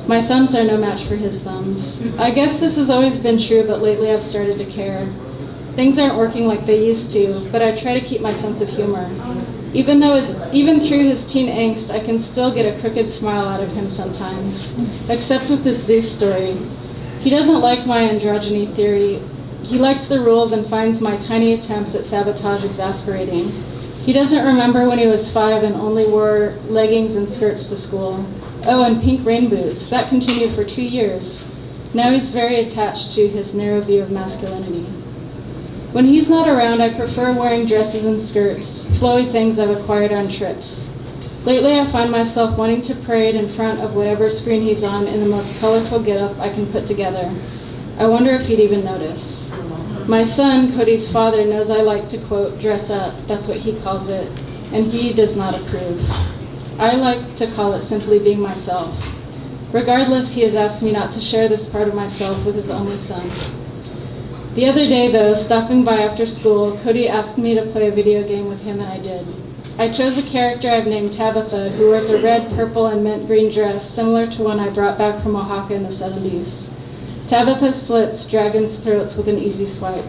My thumbs are no match for his thumbs. I guess this has always been true, but lately I've started to care. Things aren't working like they used to, but I try to keep my sense of humor. Even through his teen angst, I can still get a crooked smile out of him sometimes, except with this Zeus story. He doesn't like my androgyny theory. He likes the rules and finds my tiny attempts at sabotage exasperating. He doesn't remember when he was 5 and only wore leggings and skirts to school. Oh, and pink rain boots. That continued for 2 years. Now he's very attached to his narrow view of masculinity. When he's not around, I prefer wearing dresses and skirts, flowy things I've acquired on trips. Lately, I find myself wanting to parade in front of whatever screen he's on in the most colorful getup I can put together. I wonder if he'd even notice. My son, Cody's father, knows I like to, quote, dress up, that's what he calls it, and he does not approve. I like to call it simply being myself. Regardless, he has asked me not to share this part of myself with his only son. The other day, though, stopping by after school, Cody asked me to play a video game with him, and I did. I chose a character I've named Tabitha, who wears a red, purple, and mint green dress similar to one I brought back from Oaxaca in the 70s. Tabitha slits dragons' throats with an easy swipe.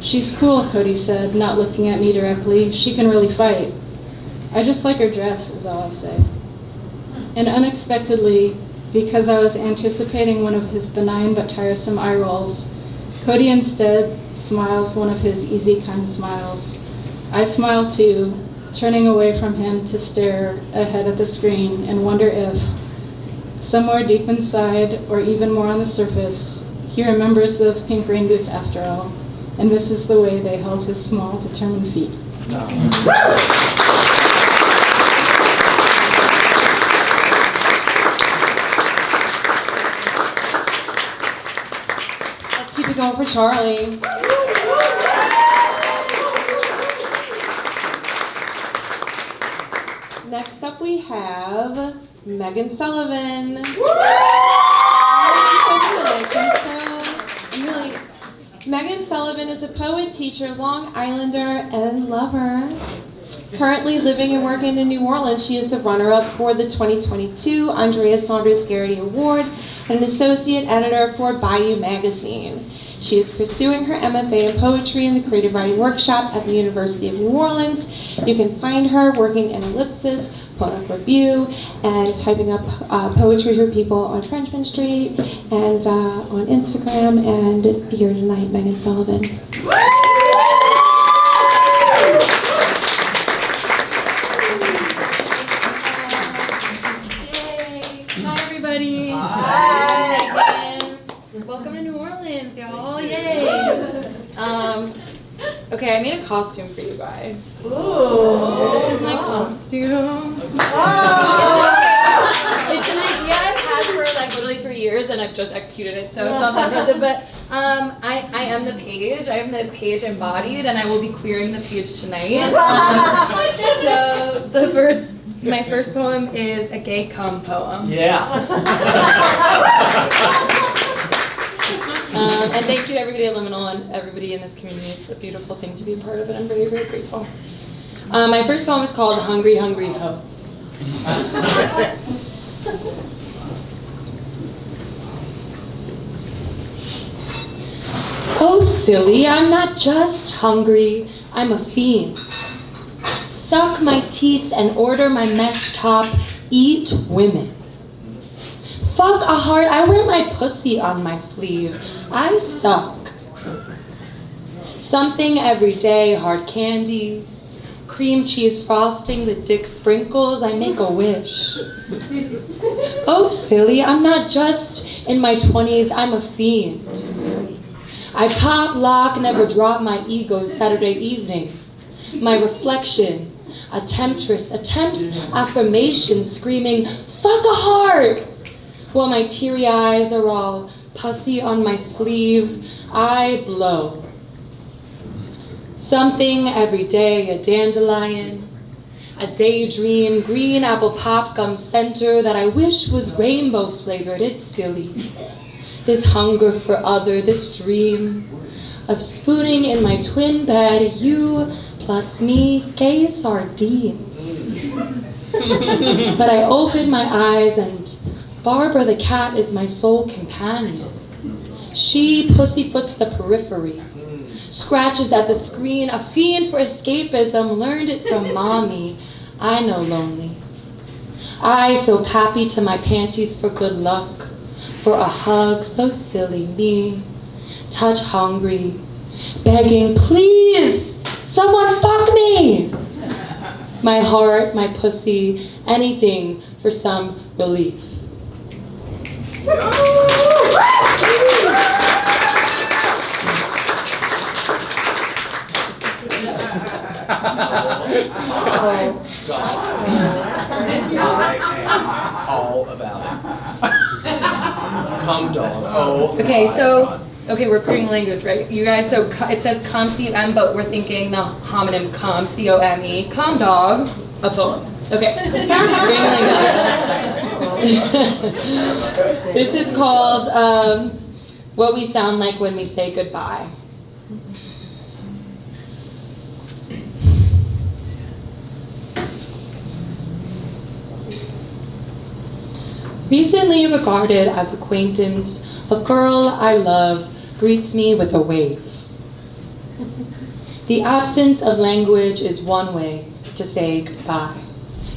She's cool, Cody said, not looking at me directly. She can really fight. I just like her dress, is all I say. And unexpectedly, because I was anticipating one of his benign but tiresome eye rolls, Cody instead smiles one of his easy, kind smiles. I smile too, turning away from him to stare ahead at the screen and wonder if, somewhere deep inside, or even more on the surface, he remembers those pink rain boots after all, and misses the way they held his small, determined feet. Let's keep it going for Charlie. Next up we have Megan Sullivan. Megan Sullivan is a poet, teacher, Long Islander, and lover. Currently living and working in New Orleans, she is the runner-up for the 2022 Andrea Saunders Garrity Award and an associate editor for Bayou Magazine. She is pursuing her MFA in poetry in the Creative Writing Workshop at the University of New Orleans. You can find her working in Ellipsis, Poetic Review, and typing up poetry for people on Frenchman Street, and on Instagram, and here tonight, Megan Sullivan. Hi, everybody. Hi. Welcome to New Orleans, y'all. Yay. Okay, I made a costume for you guys. Ooh. This is my costume. It's an idea I've had for literally 3 years, and I've just executed it, so it's not that impressive. But I am the page. I am the page embodied, and I will be queering the page tonight. So my first poem is a gay cum poem. Yeah. And thank you to everybody at LMNL and everybody in this community. It's a beautiful thing to be a part of, and I'm very, very grateful. My first poem is called Hungry, Hungry Ho. Oh, silly, I'm not just hungry, I'm a fiend. Suck my teeth and order my mesh top, eat women. Fuck a heart, I wear my pussy on my sleeve. I suck. Something every day, hard candy, cream cheese frosting, the dick sprinkles, I make a wish. Oh, silly, I'm not just in my 20s, I'm a fiend. I pop, lock, never drop my ego Saturday evening. My reflection, a temptress, attempts affirmation, screaming, fuck a heart! While my teary eyes are all pussy on my sleeve, I blow. Something every day, a dandelion, a daydream, green apple pop gum center that I wish was rainbow flavored, it's silly. This hunger for other, this dream of spooning in my twin bed, you plus me, gay sardines. But I open my eyes and Barbara the cat is my sole companion. She pussyfoots the periphery, scratches at the screen, a fiend for escapism, learned it from mommy. I know lonely. I so pappy to my panties for good luck, for a hug, so silly me. Touch hungry, begging, please, someone fuck me. My heart, my pussy, anything for some relief. All about it. Cum dog. Oh. Okay, we're creating language, right? You guys, so it says com, C-U-M, but we're thinking the homonym com, C-O-M-E. Com dog, a poem. Okay, creating language. This is called What We Sound Like When We Say Goodbye. Recently regarded as acquaintance, a girl I love greets me with a wave. The absence of language is one way to say goodbye.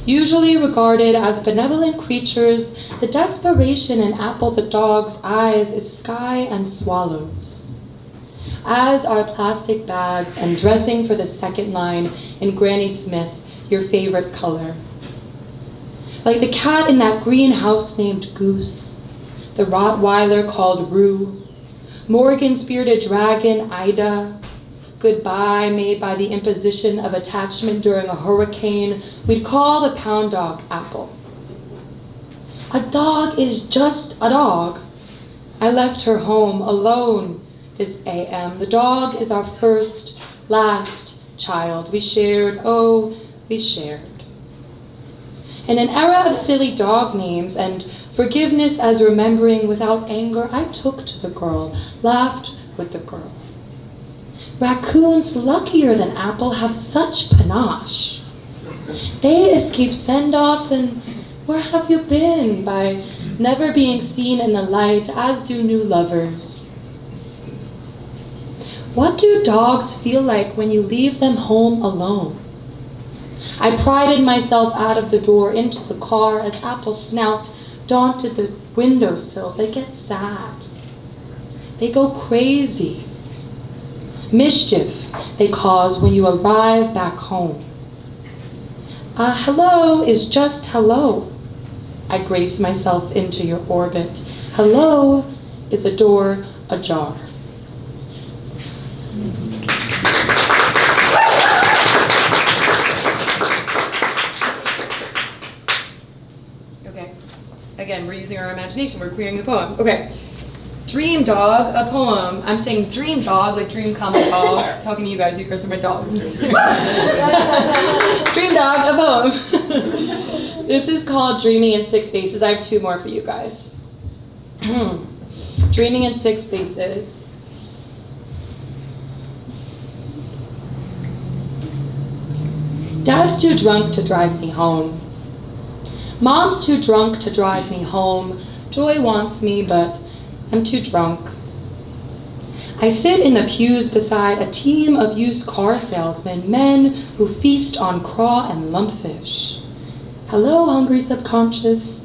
Usually regarded as benevolent creatures, the desperation in Apple the dog's eyes is sky and swallows. As are plastic bags and dressing for the second line in Granny Smith, your favorite color. Like the cat in that greenhouse named Goose, the Rottweiler called Rue, Morgan's bearded dragon, Ida, goodbye made by the imposition of attachment during a hurricane, we'd call the pound dog Apple. A dog is just a dog. I left her home alone this AM. The dog is our first, last child. We shared, oh, we shared. In an era of silly dog names and forgiveness as remembering without anger, I took to the girl, laughed with the girl. Raccoons luckier than Apple have such panache. They escape send-offs and where have you been by never being seen in the light, as do new lovers. What do dogs feel like when you leave them home alone? I prided myself out of the door into the car as Apple Snout daunted the windowsill. They get sad. They go crazy. Mischief they cause when you arrive back home. A hello is just hello. I grace myself into your orbit. Hello is a door ajar. Okay, again, we're using our imagination. We're creating a poem. Okay. Dream Dog, a poem. I'm saying dream dog, like dream come dog. Talking to you guys are my dogs. Dream Dog, a poem. This is called Dreaming in Six Faces. I have two more for you guys. Dreaming in Six Faces. Dad's too drunk to drive me home. Mom's too drunk to drive me home. Joy wants me, but I'm too drunk. I sit in the pews beside a team of used car salesmen, men who feast on craw and lumpfish. Hello, hungry subconscious.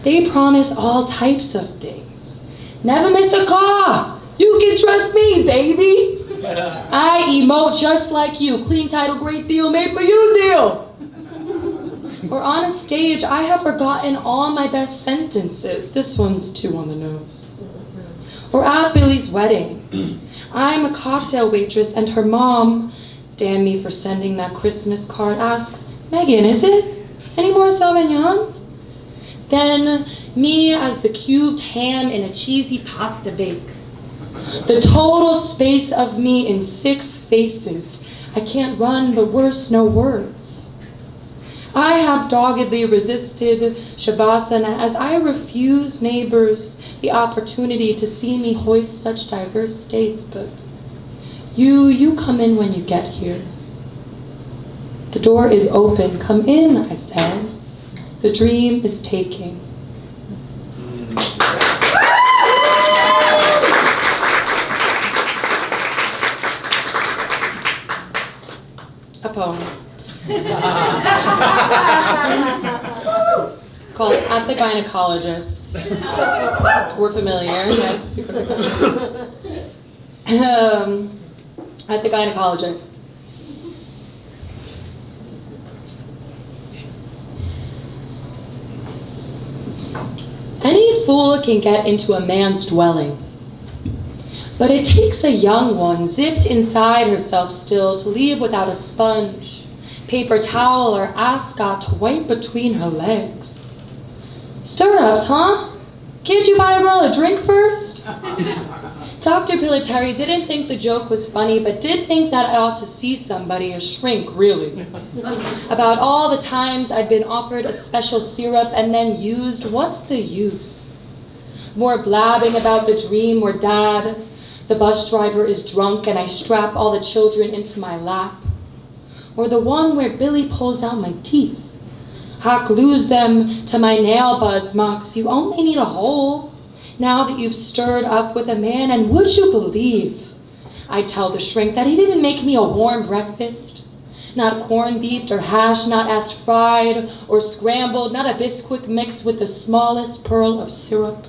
They promise all types of things. Never miss a car. You can trust me, baby. I emote just like you. Clean title, great deal, made for you deal. Or on a stage, I have forgotten all my best sentences. This one's too on the nose. Or at Billy's wedding, I'm a cocktail waitress and her mom, damn me for sending that Christmas card, asks, Megan, is it? Any more Sauvignon? Then me as the cubed ham in a cheesy pasta bake. The total space of me in six faces. I can't run, but worse, no words. I have doggedly resisted Shavasana as I refuse neighbors the opportunity to see me hoist such diverse states, but you come in when you get here. The door is open, come in, I said. The dream is taking. A poem. It's called At the Gynecologist. We're familiar, yes. At the Gynecologist. Any fool can get into a man's dwelling, but it takes a young one zipped inside herself still to leave without a sponge, paper towel, or ascot to wipe between her legs. Stirrups, huh? Can't you buy a girl a drink first? Dr. Pilateri didn't think the joke was funny, but did think that I ought to see somebody, a shrink, really. About all the times I'd been offered a special syrup and then used, what's the use? More blabbing about the dream where Dad, the bus driver, is drunk and I strap all the children into my lap. Or the one where Billy pulls out my teeth. Hawk glues them to my nail buds, mocks, you only need a hole. Now that you've stirred up with a man, and would you believe, I tell the shrink that he didn't make me a warm breakfast. Not corned beef or hash, not asked fried or scrambled, not a Bisquick mixed with the smallest pearl of syrup.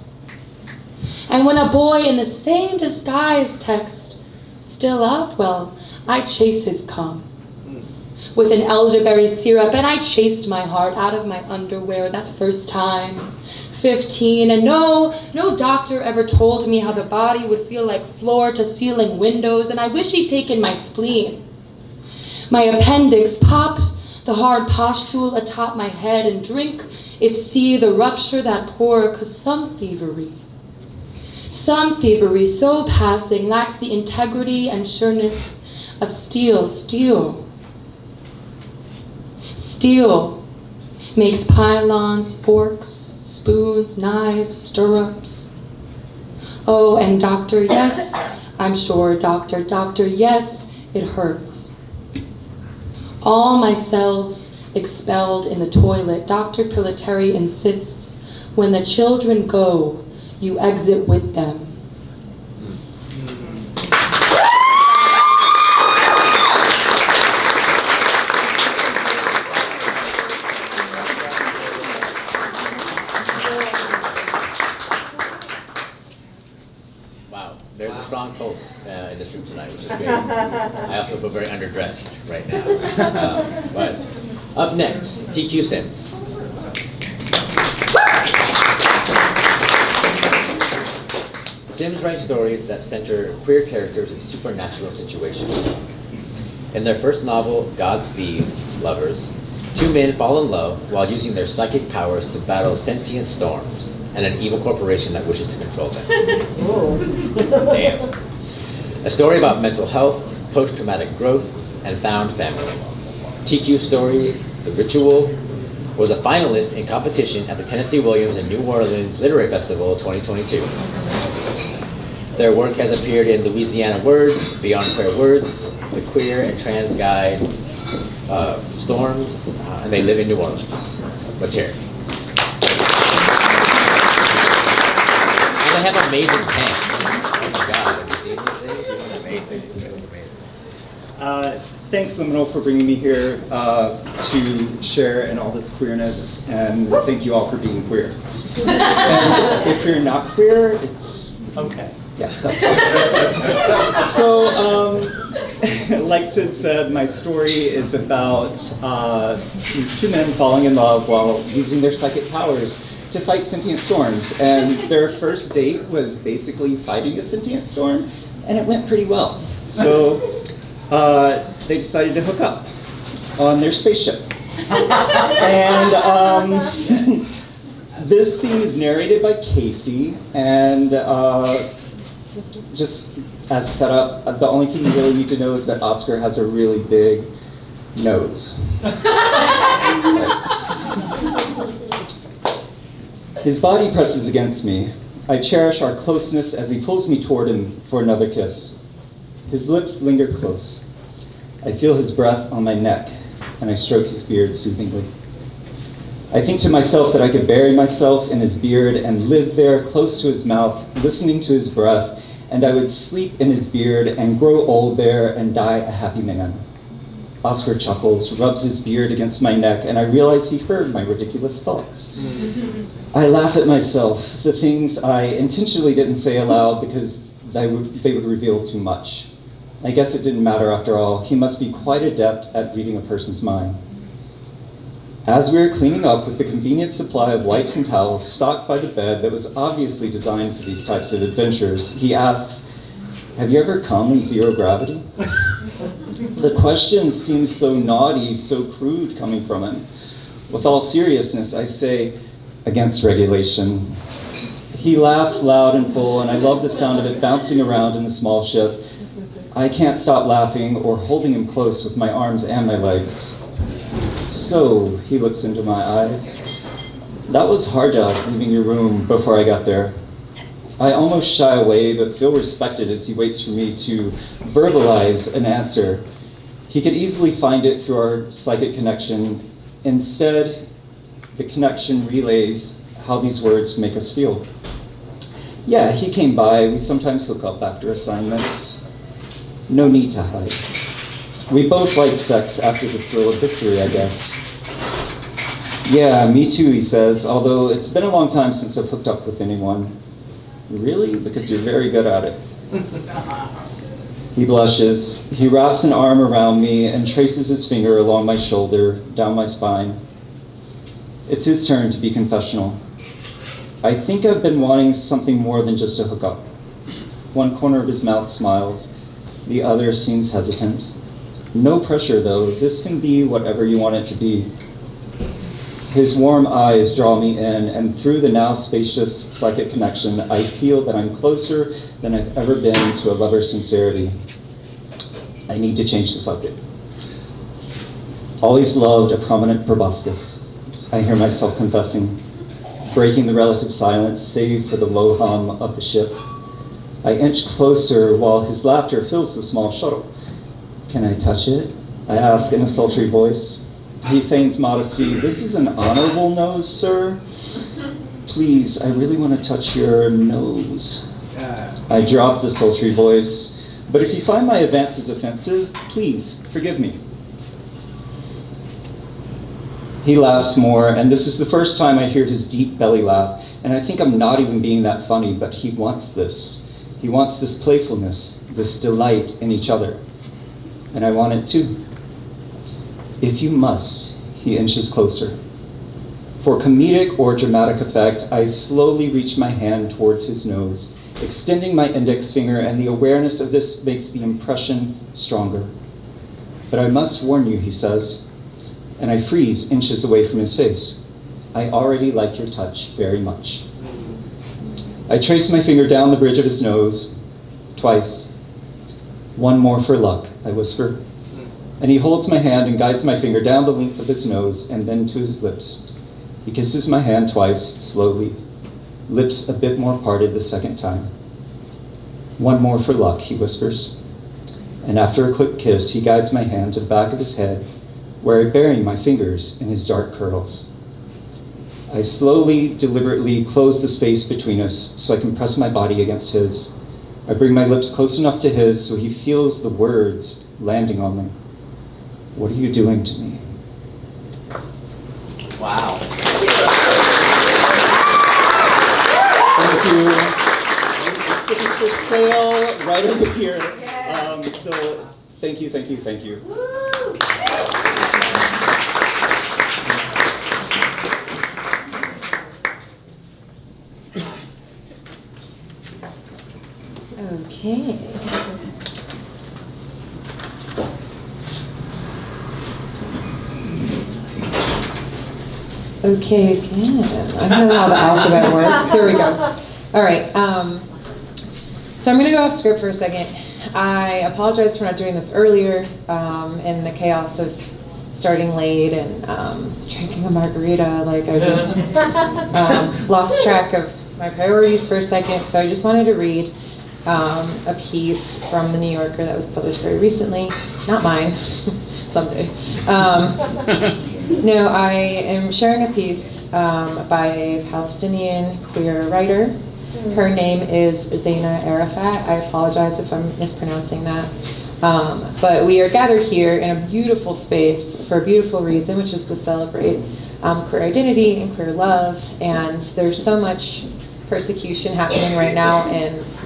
And when a boy in the same disguise texts, still up, well, I chase his cum with an elderberry syrup, and I chased my heart out of my underwear that first time. 15, and no doctor ever told me how the body would feel like floor-to-ceiling windows, and I wish he'd taken my spleen. My appendix popped the hard pustule atop my head, and drink it see the rupture that pour, 'cause some thievery so passing lacks the integrity and sureness of steel. Steel makes pylons, forks, spoons, knives, stirrups. Oh, and doctor, yes, I'm sure, doctor, yes, it hurts. All my selves expelled in the toilet. Dr. Pilateri insists, when the children go, you exit with them. Wow, there's a strong pulse in this room tonight, which is great. I also feel very underdressed right now. But up next, TQ Sims. Sims write stories that center queer characters in supernatural situations. In their first novel, Godspeed, Lovers, two men fall in love while using their psychic powers to battle sentient storms and an evil corporation that wishes to control them. Damn. A story about mental health, post-traumatic growth, and found family. TQ's story, The Ritual, was a finalist in competition at the Tennessee Williams and New Orleans Literary Festival 2022. Their work has appeared in Louisiana Words, Beyond Queer Words, The Queer and Trans Guide, Storms, and they live in New Orleans. Let's hear it. And they have amazing pants. Oh my God, have you seen these things? They're amazing. Thanks, LMNL, for bringing me here to share in all this queerness, and thank you all for being queer. And if you're not queer, it's okay. Yeah, that's fine. So, like Sid said, my story is about these two men falling in love while using their psychic powers to fight sentient storms. And their first date was basically fighting a sentient storm, and it went pretty well. So they decided to hook up on their spaceship. And this scene is narrated by Casey, and just as set up, the only thing you really need to know is that Oscar has a really big nose. His body presses against me. I cherish our closeness as he pulls me toward him for another kiss. His lips linger close. I feel his breath on my neck, and I stroke his beard soothingly. I think to myself that I could bury myself in his beard and live there close to his mouth, listening to his breath, and I would sleep in his beard and grow old there and die a happy man. Oscar chuckles, rubs his beard against my neck, and I realize he heard my ridiculous thoughts. I laugh at myself, the things I intentionally didn't say aloud because they would reveal too much. I guess it didn't matter after all. He must be quite adept at reading a person's mind. As we were cleaning up with the convenient supply of wipes and towels stocked by the bed that was obviously designed for these types of adventures, he asks, "Have you ever come in zero gravity?" The question seems so naughty, so crude coming from him. With all seriousness, I say, "Against regulation." He laughs loud and full, and I love the sound of it bouncing around in the small ship. I can't stop laughing or holding him close with my arms and my legs. "So," he looks into my eyes, "that was hard jobs leaving your room before I got there." I almost shy away, but feel respected as he waits for me to verbalize an answer. He could easily find it through our psychic connection. Instead, the connection relays how these words make us feel. "Yeah, he came by. We sometimes hook up after assignments. No need to hide. We both like sex after the thrill of victory, I guess." "Yeah, me too," he says, "although it's been a long time since I've hooked up with anyone." "Really? Because you're very good at it." He blushes. He wraps an arm around me and traces his finger along my shoulder, down my spine. It's his turn to be confessional. I think I've been wanting something more than just a hookup. One corner of his mouth smiles. The other seems hesitant. No pressure, though. This can be whatever you want it to be. His warm eyes draw me in, and through the now spacious psychic connection, I feel that I'm closer than I've ever been to a lover's sincerity. I need to change the subject. Always loved a prominent proboscis, I hear myself confessing, breaking the relative silence save for the low hum of the ship. I inch closer while his laughter fills the small shuttle. "Can I touch it?" I ask in a sultry voice. He feigns modesty. This is an honorable nose, sir. Please, I really want to touch your nose. I drop the sultry voice. But if you find my advances offensive, please forgive me. He laughs more, and this is the first time I hear his deep belly laugh, and I think I'm not even being that funny, but he wants this. He wants this playfulness, this delight in each other. And I want it too. If you must, he inches closer. For comedic or dramatic effect, I slowly reach my hand towards his nose, extending my index finger, and the awareness of this makes the impression stronger. But I must warn you, he says, and I freeze inches away from his face. I already like your touch very much. I trace my finger down the bridge of his nose, twice. One more for luck, I whisper. And he holds my hand and guides my finger down the length of his nose and then to his lips. He kisses my hand twice, slowly, lips a bit more parted the second time. One more for luck, he whispers. And after a quick kiss, he guides my hand to the back of his head, where I bury my fingers in his dark curls. I slowly, deliberately close the space between us so I can press my body against his. I bring my lips close enough to his so he feels the words landing on them. What are you doing to me? Wow. Thank you. This book is for sale right over here. So thank you, thank you, thank you. Okay. Okay, again. I don't know how the alphabet works. Here we go. All right. So I'm going to go off script for a second. I apologize for not doing this earlier in the chaos of starting late and drinking a margarita. Like I just lost track of my priorities for a second. So I just wanted to read a piece from the New Yorker that was published very recently. Not mine. Someday. No, I am sharing a piece by a Palestinian queer writer. Her name is Zaina Arafat. I apologize if I'm mispronouncing that. But we are gathered here in a beautiful space for a beautiful reason, which is to celebrate queer identity and queer love. And there's so much persecution happening right now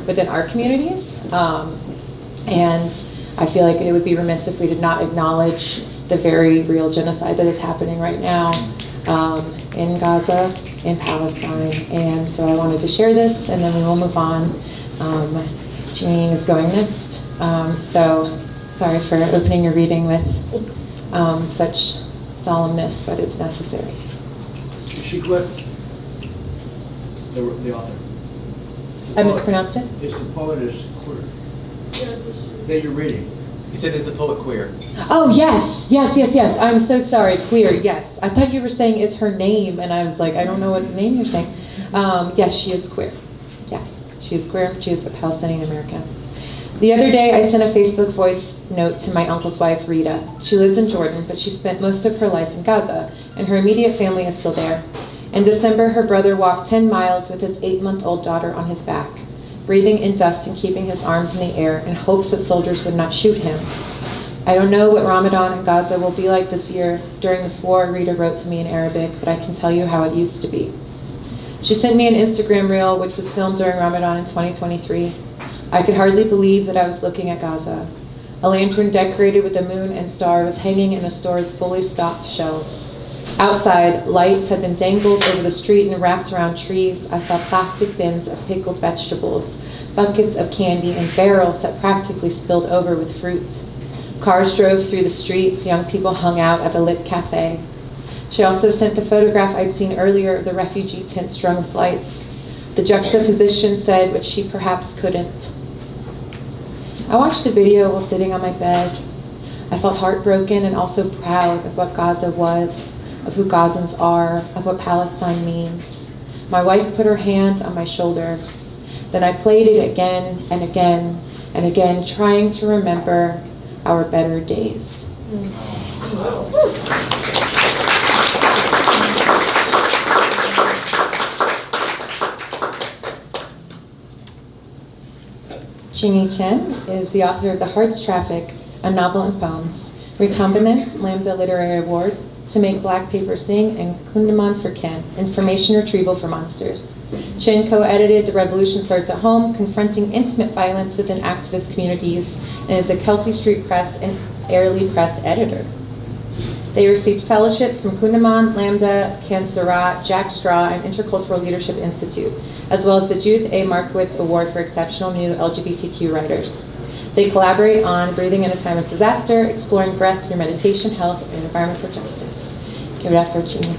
within our communities. And I feel like it would be remiss if we did not acknowledge the very real genocide that is happening right now in Gaza, in Palestine. And so I wanted to share this, and then we will move on. Ching-In is going next. So sorry for opening your reading with such solemnness, but it's necessary. Is she queer? The author. I mispronounced it? Is the poet is queer? That you're reading. He said, is the poet queer? Oh, yes. I'm so sorry. Queer, yes. I thought you were saying is her name, and I was like, I don't know what name you're saying. Yes, she is queer. Yeah, she is queer. She is a Palestinian American. The other day, I sent a Facebook voice note to my uncle's wife, Rita. She lives in Jordan, but she spent most of her life in Gaza, and her immediate family is still there. In December, her brother walked 10 miles with his 8-month-old daughter on his back, breathing in dust and keeping his arms in the air in hopes that soldiers would not shoot him. I don't know what Ramadan in Gaza will be like this year. During this war, Rita wrote to me in Arabic, but I can tell you how it used to be. She sent me an Instagram reel, which was filmed during Ramadan in 2023. I could hardly believe that I was looking at Gaza. A lantern decorated with a moon and star was hanging in a store with fully stocked shelves. Outside, lights had been dangled over the street and wrapped around trees. I saw plastic bins of pickled vegetables, buckets of candy, and barrels that practically spilled over with fruit. Cars drove through the streets. Young people hung out at a lit cafe. She also sent the photograph I'd seen earlier of the refugee tent strung with lights. The juxtaposition said what she perhaps couldn't. I watched the video while sitting on my bed. I felt heartbroken and also proud of what Gaza was, of who Gazans are, of what Palestine means. My wife put her hand on my shoulder. Then I played it again and again and again, trying to remember our better days. Ching-In is the author of The Heart's Traffic, a novel in poems, Recombinant Lambda Literary Award, To Make Black Paper Sing, and Kundaman for Ken, Information Retrieval for Monsters. Chin co-edited The Revolution Starts at Home, Confronting Intimate Violence Within Activist Communities, and is a Kelsey Street Press and Airlie Press editor. They received fellowships from Kundaman, Lambda, Cancerat, Jack Straw, and Intercultural Leadership Institute, as well as the Judith A. Markowitz Award for Exceptional New LGBTQ Writers. They collaborate on Breathing in a Time of Disaster, exploring breath through meditation, health, and environmental justice. Give it up for Ching.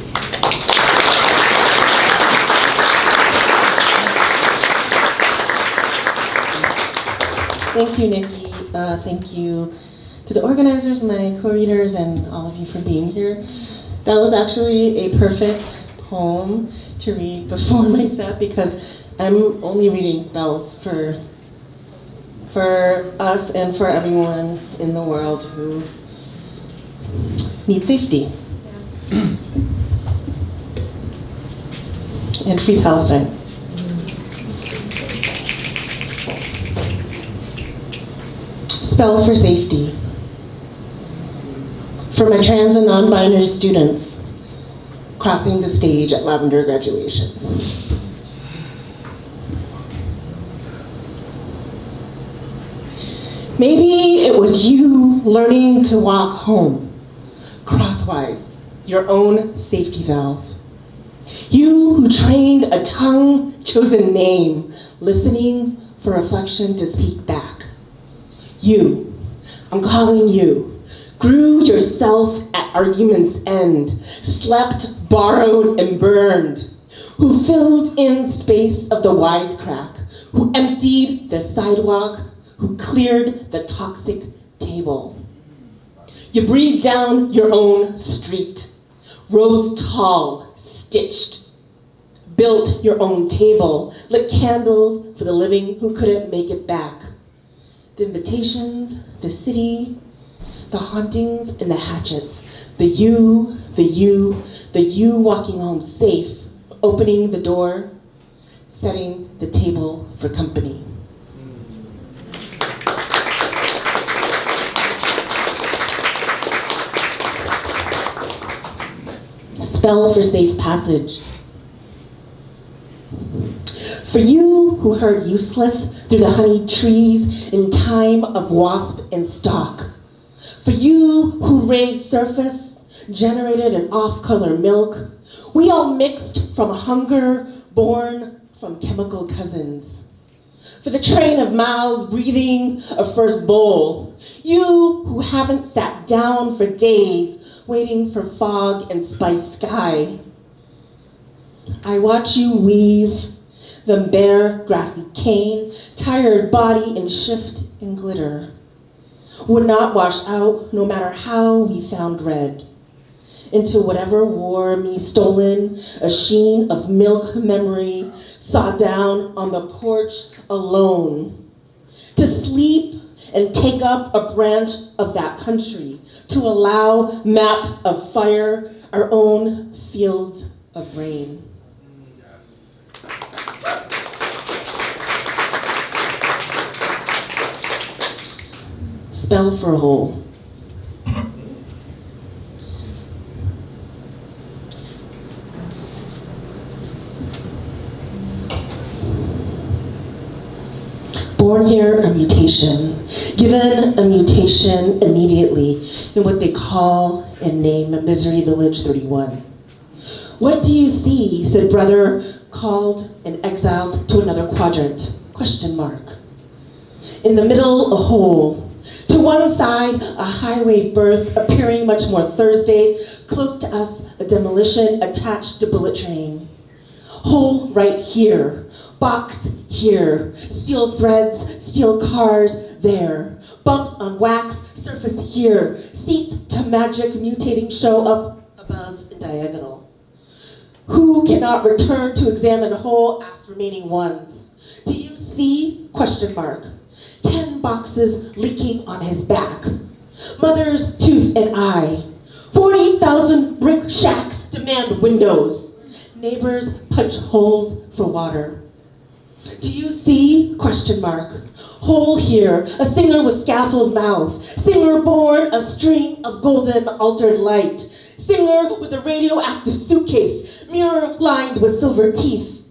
Thank you, Nikki. Thank you to the organizers, my co-readers, and all of you for being here. That was actually a perfect poem to read before my set because I'm only reading spells for us and for everyone in the world who needs safety. And free Palestine. Spell for safety. For my trans and non-binary students crossing the stage at Lavender graduation. Maybe it was you learning to walk home, crosswise, your own safety valve. You who trained a tongue-chosen name, listening for reflection to speak back. You, I'm calling you, grew yourself at argument's end, slept, borrowed, and burned, who filled in space of the wisecrack, who emptied the sidewalk, who cleared the toxic table. You breathed down your own street, rose tall, stitched, built your own table, lit candles for the living who couldn't make it back. The invitations, the city, the hauntings and the hatchets, the you walking home safe, opening the door, setting the table for company. Spell for safe passage. For you who heard useless through the honey trees in time of wasp and stalk. For you who raised surface, generated an off-color milk. We all mixed from hunger, born from chemical cousins. For the train of mouths breathing a first bowl. You who haven't sat down for days, waiting for fog and spiced sky. I watch you weave the bare, grassy cane, tired body in shift and glitter. Would not wash out, no matter how we found red, into whatever wore me stolen, a sheen of milk memory, saw down on the porch alone. To sleep and take up a branch of that country, to allow maps of fire, our own fields of rain. Spell for a hole. Born here, a mutation. Given a mutation immediately in what they call and name Misery Village 31. What do you see, said brother, called and exiled to another quadrant, question mark. In the middle, a hole. To one side, a highway berth appearing much more Thursday. Close to us, a demolition attached to bullet train. Hole right here, box here, steel threads, steel cars there. Bumps on wax, surface here. Seats to magic mutating show up above and diagonal. Who cannot return to examine hole, ask remaining ones. Do you see, question mark. 10 boxes leaking on his back. Mother's tooth and eye. 40,000 brick shacks demand windows. Neighbors punch holes for water. Do you see? Question mark. Hole here, a singer with scaffold mouth. Singer born a string of golden altered light. Singer with a radioactive suitcase, mirror lined with silver teeth.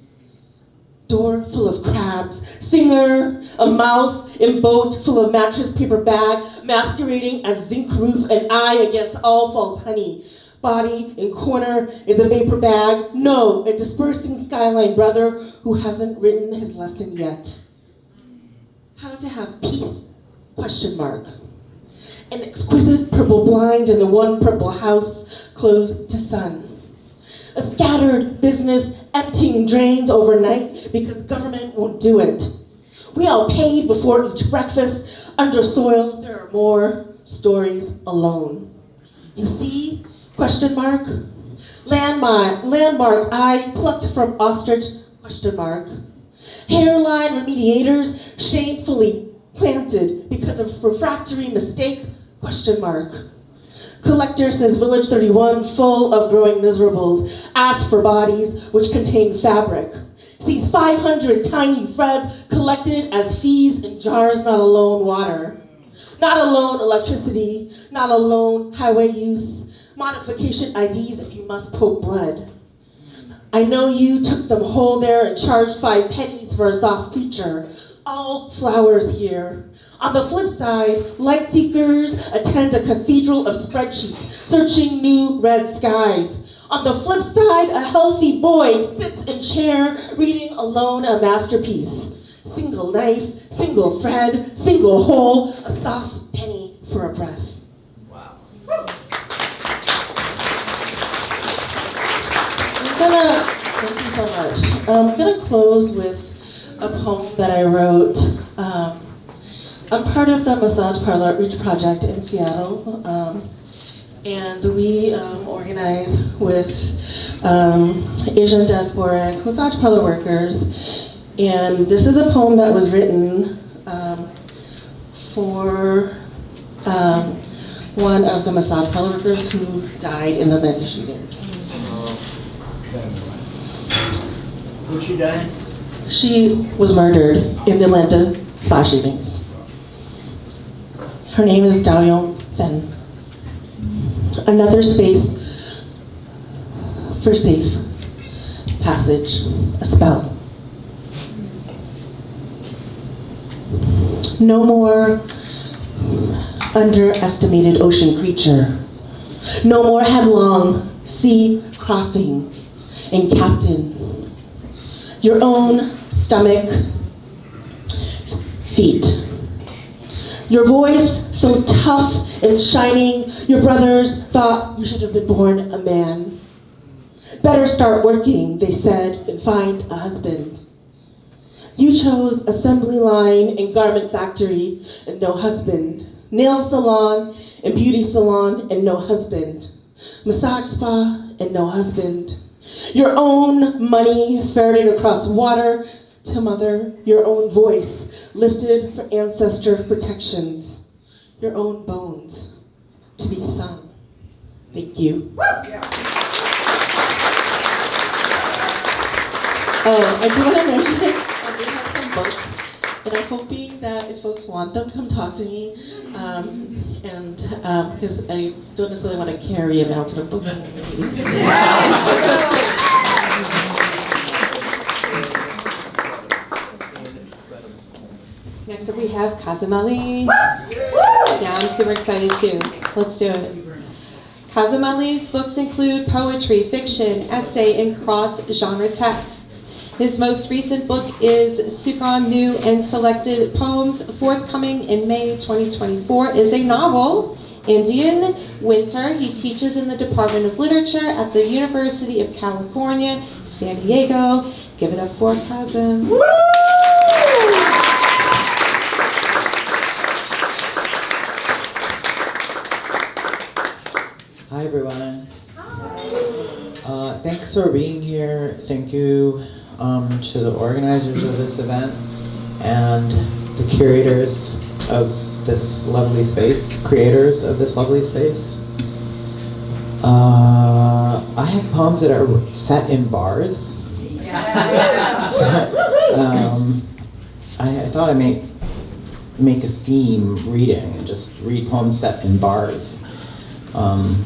Door full of crabs. Singer, a mouth in boat full of mattress paper bag, masquerading as zinc roof and eye against all false honey. Body in corner is a paper bag. No, a dispersing skyline brother who hasn't written his lesson yet. How to have peace? Question mark. An exquisite purple blind in the one purple house closed to sun. A scattered business emptying drains overnight because government won't do it. We all paid before each breakfast. Under soil, there are more stories alone. You see? Question mark. Landmark I plucked from ostrich? Question mark. Hairline remediators shamefully planted because of refractory mistake? Question mark. Collector says Village 31 full of growing miserables. Ask for bodies which contain fabric. Sees 500 tiny threads collected as fees in jars, not alone water. Not alone electricity, not alone highway use. Modification IDs if you must poke blood. I know you took them whole there and charged 5 pennies for a soft creature. All flowers here. On the flip side, light seekers attend a cathedral of spreadsheets, searching new red skies. On the flip side, a healthy boy sits in chair, reading alone a masterpiece. Single knife, single thread, single hole, a soft penny for a breath. Wow. Thank you so much. I'm gonna close with a poem that I wrote. I'm part of the Massage Parlor Outreach Project in Seattle, and we organize with Asian diasporic massage parlor workers. And this is a poem that was written for one of the massage parlor workers who died in the Atlanta shootings. Who'd she die? She was murdered in the Atlanta spa shootings. Her name is Dao Fen. Another space for safe passage, a spell. No more underestimated ocean creature. No more headlong sea crossing and captain. Your own stomach, feet. Your voice so tough and shining, your brothers thought you should have been born a man. Better start working, they said, and find a husband. You chose assembly line and garment factory and no husband. Nail salon and beauty salon and no husband. Massage spa and no husband. Your own money ferried across water to mother. Your own voice lifted for ancestor protections. Your own bones to be sung. Thank you. Oh, I do want to mention, I do have some books, and I'm hoping that if folks want them, come talk to me, because I don't necessarily want to carry a mountain of books. Next up we have Kazim Ali. Yeah, I'm super excited too. Let's do it. Kazim Ali's books include poetry, fiction, essay, and cross-genre texts. His most recent book is Sukon New and Selected Poems, forthcoming in May 2024, is a novel, Indian Winter. He teaches in the Department of Literature at the University of California, San Diego. Give it up for Kazim. Hi everyone. Thanks for being here. Thank you to the organizers of this event and the curators of this lovely space, creators of this lovely space. I have poems that are set in bars. I thought I might make a theme reading and just read poems set in bars. But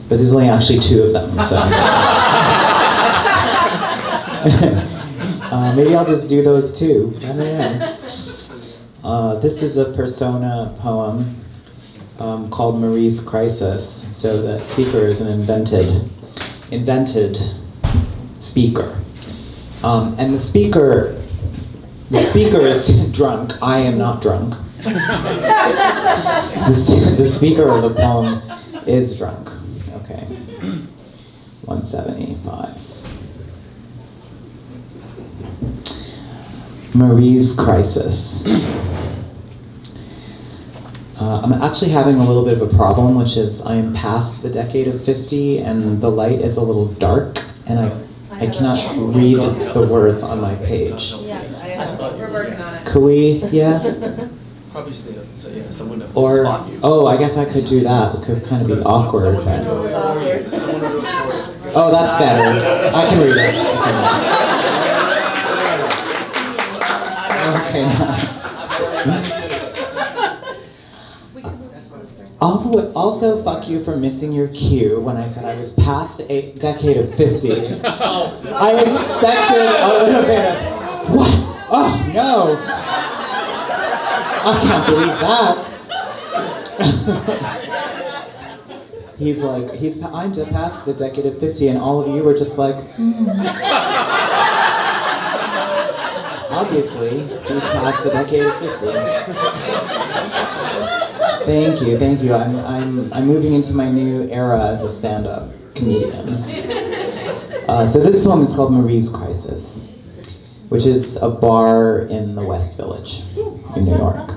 there's only actually 2 of them, so. Maybe I'll just do those too. I don't know. This is a persona poem called Marie's Crisis. So the speaker is an invented speaker. And the speaker is drunk. I am not drunk. The speaker of the poem is drunk. Okay. 175. Marie's Crisis. I'm actually having a little bit of a problem, which is I am past the decade of 50 and the light is a little dark and I cannot read the words on my page. We're working on it. Could we, yeah? Probably just need someone to Or, spot you. oh, I guess I could do that. It could kind of be awkward. But... Oh, that's better. I can read it. Okay, also, fuck you for missing your cue when I said I was past the decade of 50. I expected a little bit of, what? Oh, no. I can't believe that. He's like, I'm just past the decade of 50, and all of you were just like, Obviously, he's past the decade of 50. Thank you. I'm moving into my new era as a stand-up comedian. So this poem is called Marie's Crisis, which is a bar in the West Village in New York.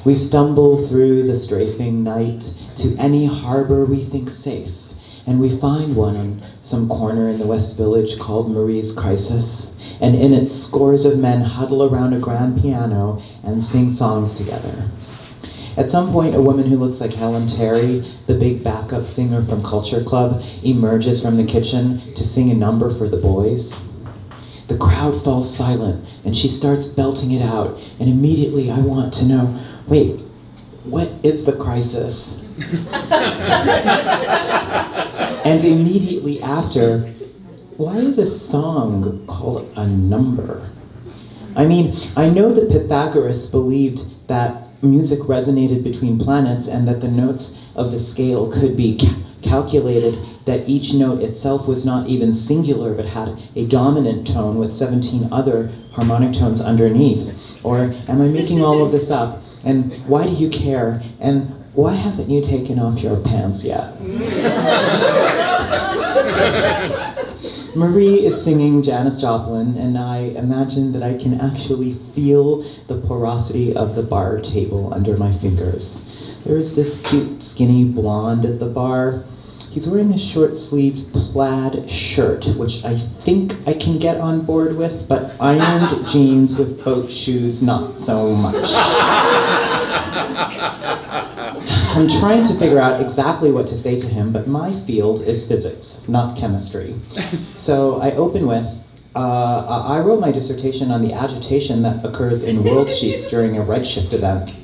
We stumble through the strafing night to any harbor we think safe, and we find one on some corner in the West Village called Marie's Crisis, and in it scores of men huddle around a grand piano and sing songs together. At some point, a woman who looks like Helen Terry, the big backup singer from Culture Club, emerges from the kitchen to sing a number for the boys. The crowd falls silent, and she starts belting it out, and immediately I want to know, wait, what is the crisis? And immediately after, why is a song called a number? I mean, I know that Pythagoras believed that music resonated between planets and that the notes of the scale could be calculated, that each note itself was not even singular but had a dominant tone with 17 other harmonic tones underneath. Or am I making all of this up? And why do you care? And why haven't you taken off your pants yet? Marie is singing Janis Joplin, and I imagine that I can actually feel the porosity of the bar table under my fingers. There is this cute, skinny blonde at the bar. He's wearing a short-sleeved plaid shirt, which I think I can get on board with, but ironed jeans with boat shoes, not so much. I'm trying to figure out exactly what to say to him, but my field is physics, not chemistry. So I open with, I wrote my dissertation on the agitation that occurs in world sheets during a redshift event.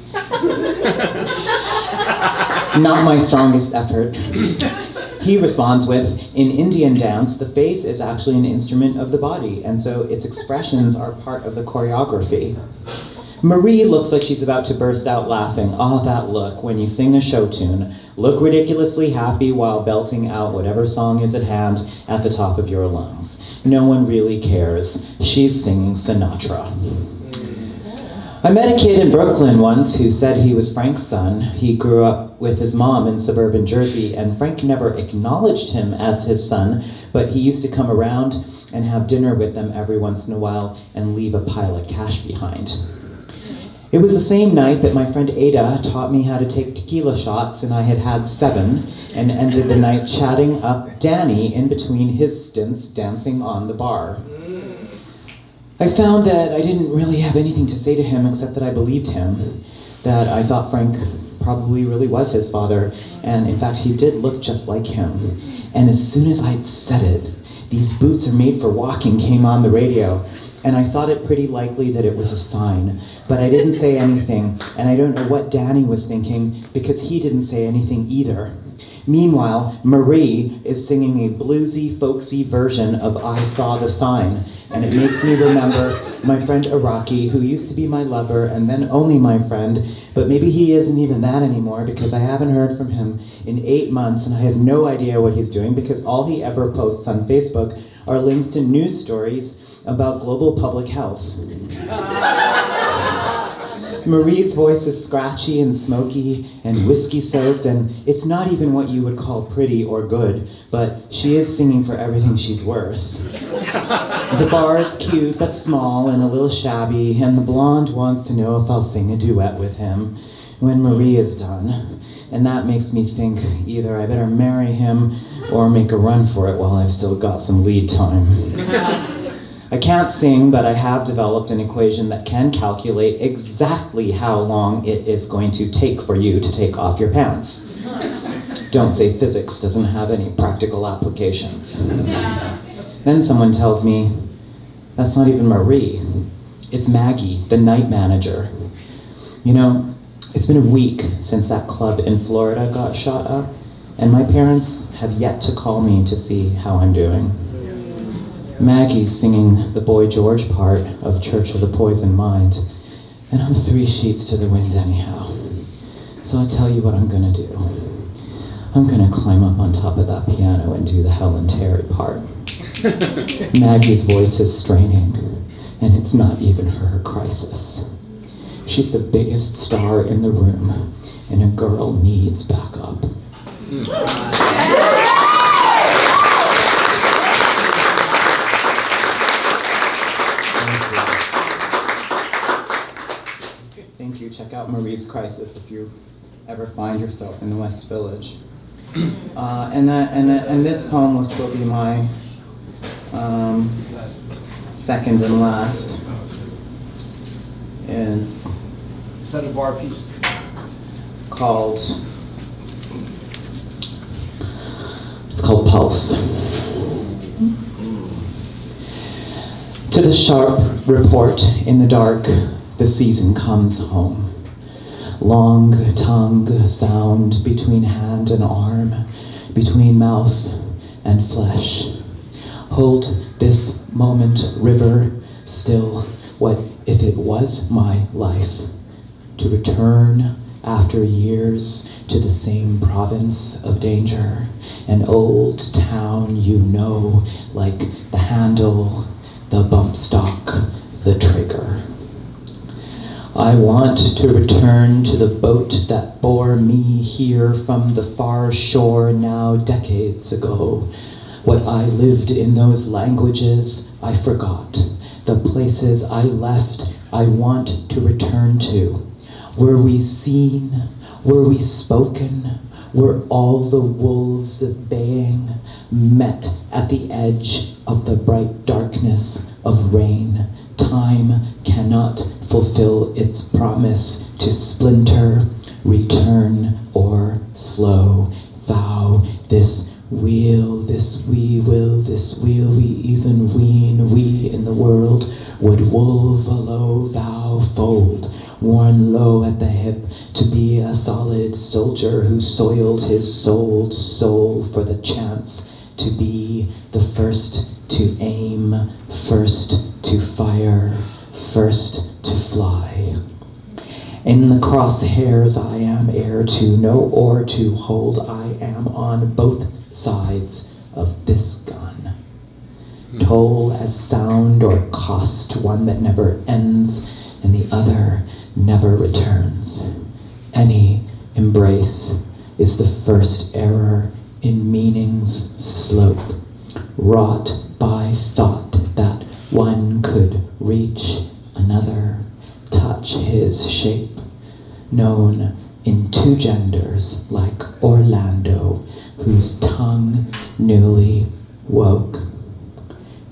Not my strongest effort. He responds with, in Indian dance, the face is actually an instrument of the body, and so its expressions are part of the choreography. Marie looks like she's about to burst out laughing. Ah, that look when you sing a show tune. Look ridiculously happy while belting out whatever song is at hand at the top of your lungs. No one really cares. She's singing Sinatra. I met a kid in Brooklyn once who said he was Frank's son. He grew up with his mom in suburban Jersey, and Frank never acknowledged him as his son, but he used to come around and have dinner with them every once in a while and leave a pile of cash behind. It was the same night that my friend Ada taught me how to take tequila shots, and I had had 7, and ended the night chatting up Danny in between his stints dancing on the bar. I found that I didn't really have anything to say to him except that I believed him. that I thought Frank probably really was his father, and in fact he did look just like him. And as soon as I'd said it, "These boots are made for walking" came on the radio, and I thought it pretty likely that it was a sign, but I didn't say anything, and I don't know what Danny was thinking because he didn't say anything either. Meanwhile, Marie is singing a bluesy, folksy version of "I Saw the Sign," and it makes me remember my friend Iraqi, who used to be my lover and then only my friend, but maybe he isn't even that anymore because I haven't heard from him in 8 months, and I have no idea what he's doing because all he ever posts on Facebook are links to news stories about global public health. Marie's voice is scratchy and smoky and whiskey-soaked, and it's not even what you would call pretty or good, but she is singing for everything she's worth. The bar is cute but small and a little shabby, and the blonde wants to know if I'll sing a duet with him when Marie is done. And that makes me think either I better marry him or make a run for it while I've still got some lead time. I can't sing, but I have developed an equation that can calculate exactly how long it is going to take for you to take off your pants. Don't say physics doesn't have any practical applications. Then someone tells me, that's not even Marie. It's Maggie, the night manager. You know, it's been a week since that club in Florida got shot up, and my parents have yet to call me to see how I'm doing. Maggie's singing the Boy George part of Church of the Poisoned Mind, and I'm 3 sheets to the wind anyhow. So I'll tell you what I'm gonna do. I'm gonna climb up on top of that piano and do the Helen Terry part. Maggie's voice is straining, and it's not even her crisis. She's the biggest star in the room, and a girl needs backup. Thank you. Check out Marie's Crisis if you ever find yourself in the West Village. And this poem, which will be my second and last, is that a bar piece? It's called Pulse. To the sharp report in the dark, the season comes home. Long tongue sound between hand and arm, between mouth and flesh. Hold this moment, river, still. What if it was my life? To return after years to the same province of danger, an old town you know, like the handle, the bump stock, the trigger. I want to return to the boat that bore me here from the far shore now decades ago. What I lived in those languages, I forgot. The places I left, I want to return to. Were we seen? Were we spoken? Were all the wolves baying, met at the edge of the bright darkness of rain? Time cannot fulfill its promise to splinter, return, or slow. Vow this wheel, this we will, this wheel we even wean, we in the world would wolve-a-low vow fold, worn low at the hip to be a solid soldier who soiled his souled soul for the chance to be the first to aim, first to fire, first to fly. In the crosshairs I am heir to, no oar to hold, I am on both sides of this gun. Toll as sound or cost, one that never ends and the other never returns. Any embrace is the first error in meaning's slope, wrought by thought that one could reach another, touch his shape, known in two genders like Orlando, whose tongue newly woke,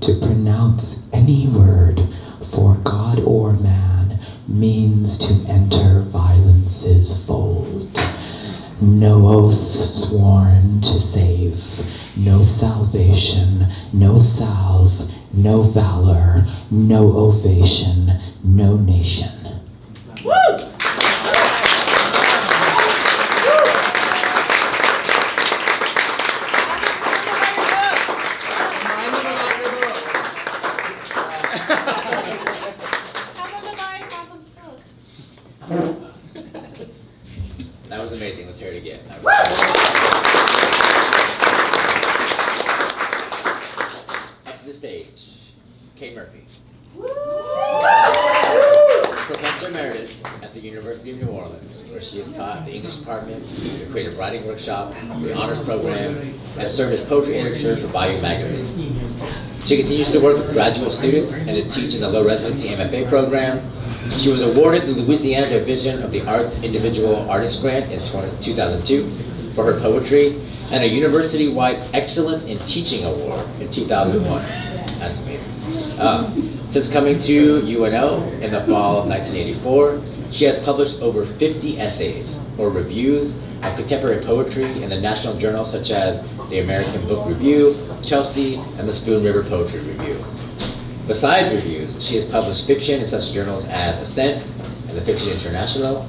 to pronounce any word for God or man, means to enter violence's fold. No oath sworn to save, no salvation, no salve, no valor, no ovation, no nation. Woo! That was amazing. Let's hear it again. Up to the stage, Kate Murphy. Professor Emeritus at the University of New Orleans, where she has taught the English department, the creative writing workshop, the honors program, and served as poetry editor for Bayou magazine. She continues to work with graduate students and to teach in the low residency MFA program. She was awarded the Louisiana Division of the Arts Individual Artist Grant in 2002 for her poetry, and a university-wide Excellence in Teaching Award in 2001. That's amazing. Since coming to UNO in the fall of 1984, she has published over 50 essays or reviews of contemporary poetry in the national journals such as the American Book Review, Chelsea, and the Spoon River Poetry Review. Besides reviews, she has published fiction in such journals as Ascent and the Fiction International.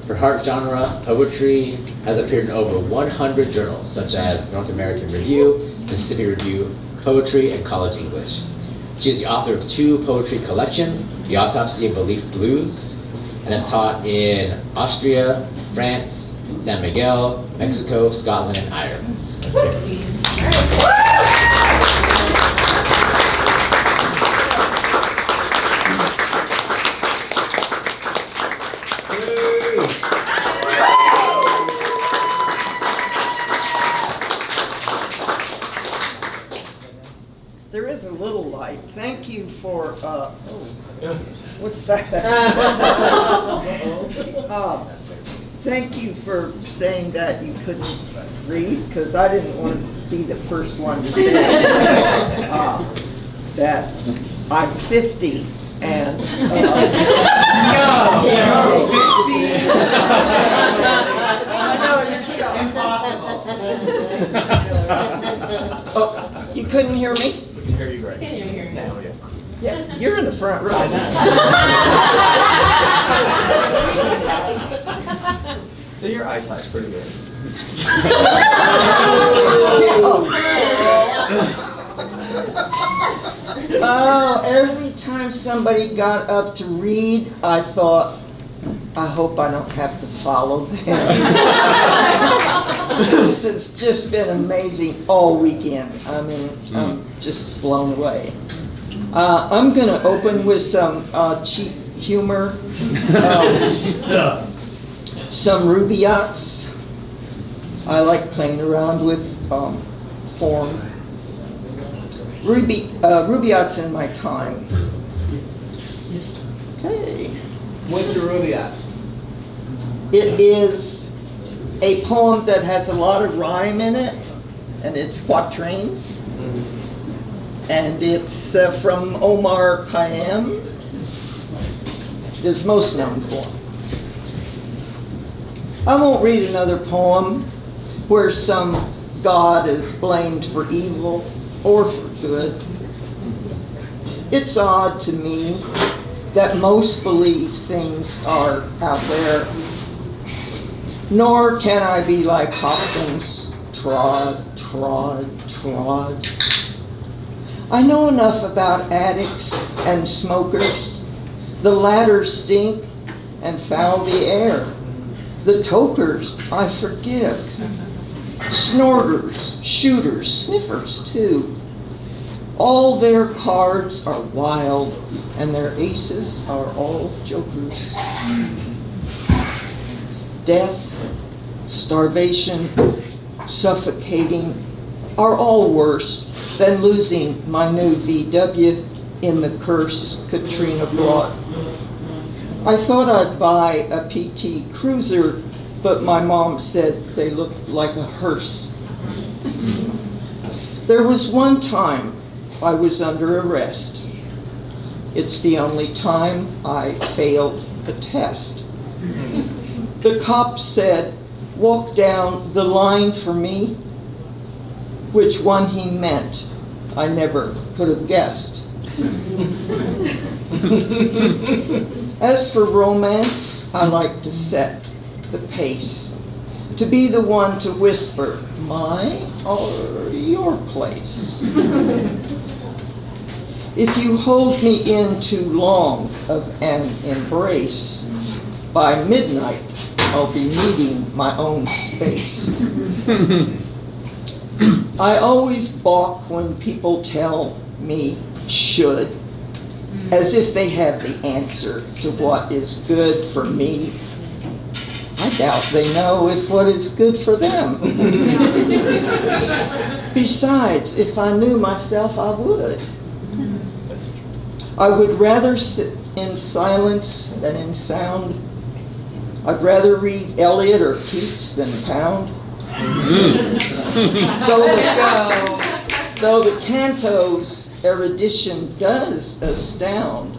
Her heart genre, poetry, has appeared in over 100 journals such as North American Review, Mississippi Review, Poetry, and College English. She is the author of 2 poetry collections, The Autopsy of Belief Blues, and has taught in Austria, France, San Miguel, Mexico, Scotland, and Ireland. Let's hear it. There is a little light. Thank you for, what's that? Thank you for saying that you couldn't read, because I didn't want to be the first one to say that I'm 50 and I know you're shocked. Impossible. Oh, you couldn't hear me? We can hear you great. Now, yeah. Yeah, you're in the front row. So your eyesight's pretty good. Oh, every time somebody got up to read, I thought, I hope I don't have to follow them. It's just been amazing all weekend. I mean, I'm just blown away. I'm going to open with some cheap humor, some Rubiots. I like playing around with form. Rubiots in my time. Okay. What's your Rubiot? It is a poem that has a lot of rhyme in it, and it's quatrains. And it's from Omar Khayyam, is most known for. I won't read another poem where some god is blamed for evil or for good. It's odd to me that most believe things are out there, nor can I be like Hopkins, trod. I know enough about addicts and smokers. The latter stink and foul the air. The tokers I forgive. Snorters, shooters, sniffers too. All their cards are wild and their aces are all jokers. Death, starvation, suffocating are all worse than losing my new VW in the curse Katrina brought. I thought I'd buy a PT Cruiser, but my mom said they looked like a hearse. There was one time I was under arrest. It's the only time I failed a test. The cop said, "Walk down the line for me." Which one he meant, I never could have guessed. As for romance, I like to set the pace, to be the one to whisper, "My or your place." If you hold me in too long of an embrace, by midnight I'll be needing my own space. I always balk when people tell me should, as if they have the answer to what is good for me. I doubt they know if what is good for them. Besides, if I knew myself, I would. I would rather sit in silence than in sound. I'd rather read Eliot or Keats than Pound. Though the canto's erudition does astound,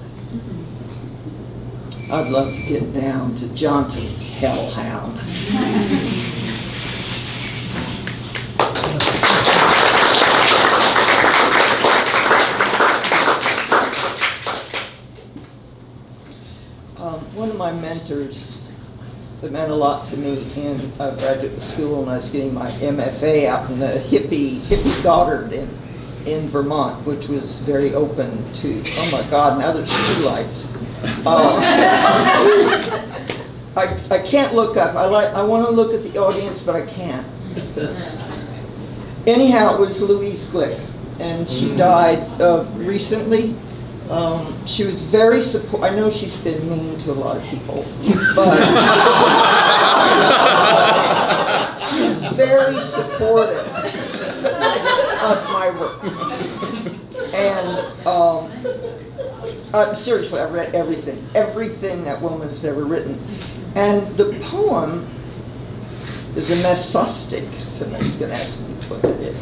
I'd love to get down to Johnson's Hellhound. One of my mentors that meant a lot to me in graduate school, and I was getting my MFA out in the hippie Goddard in Vermont, which was very open to, oh my God, now there's 2 lights. I can't look up. I want to look at the audience, but I can't. Anyhow, it was Louise Glick, and she died recently. She was very supportive. I know she's been mean to a lot of people, but she was very supportive of my work. And seriously, I've read everything that woman has ever written. And the poem is a mesostic. Somebody's going to ask me what it is.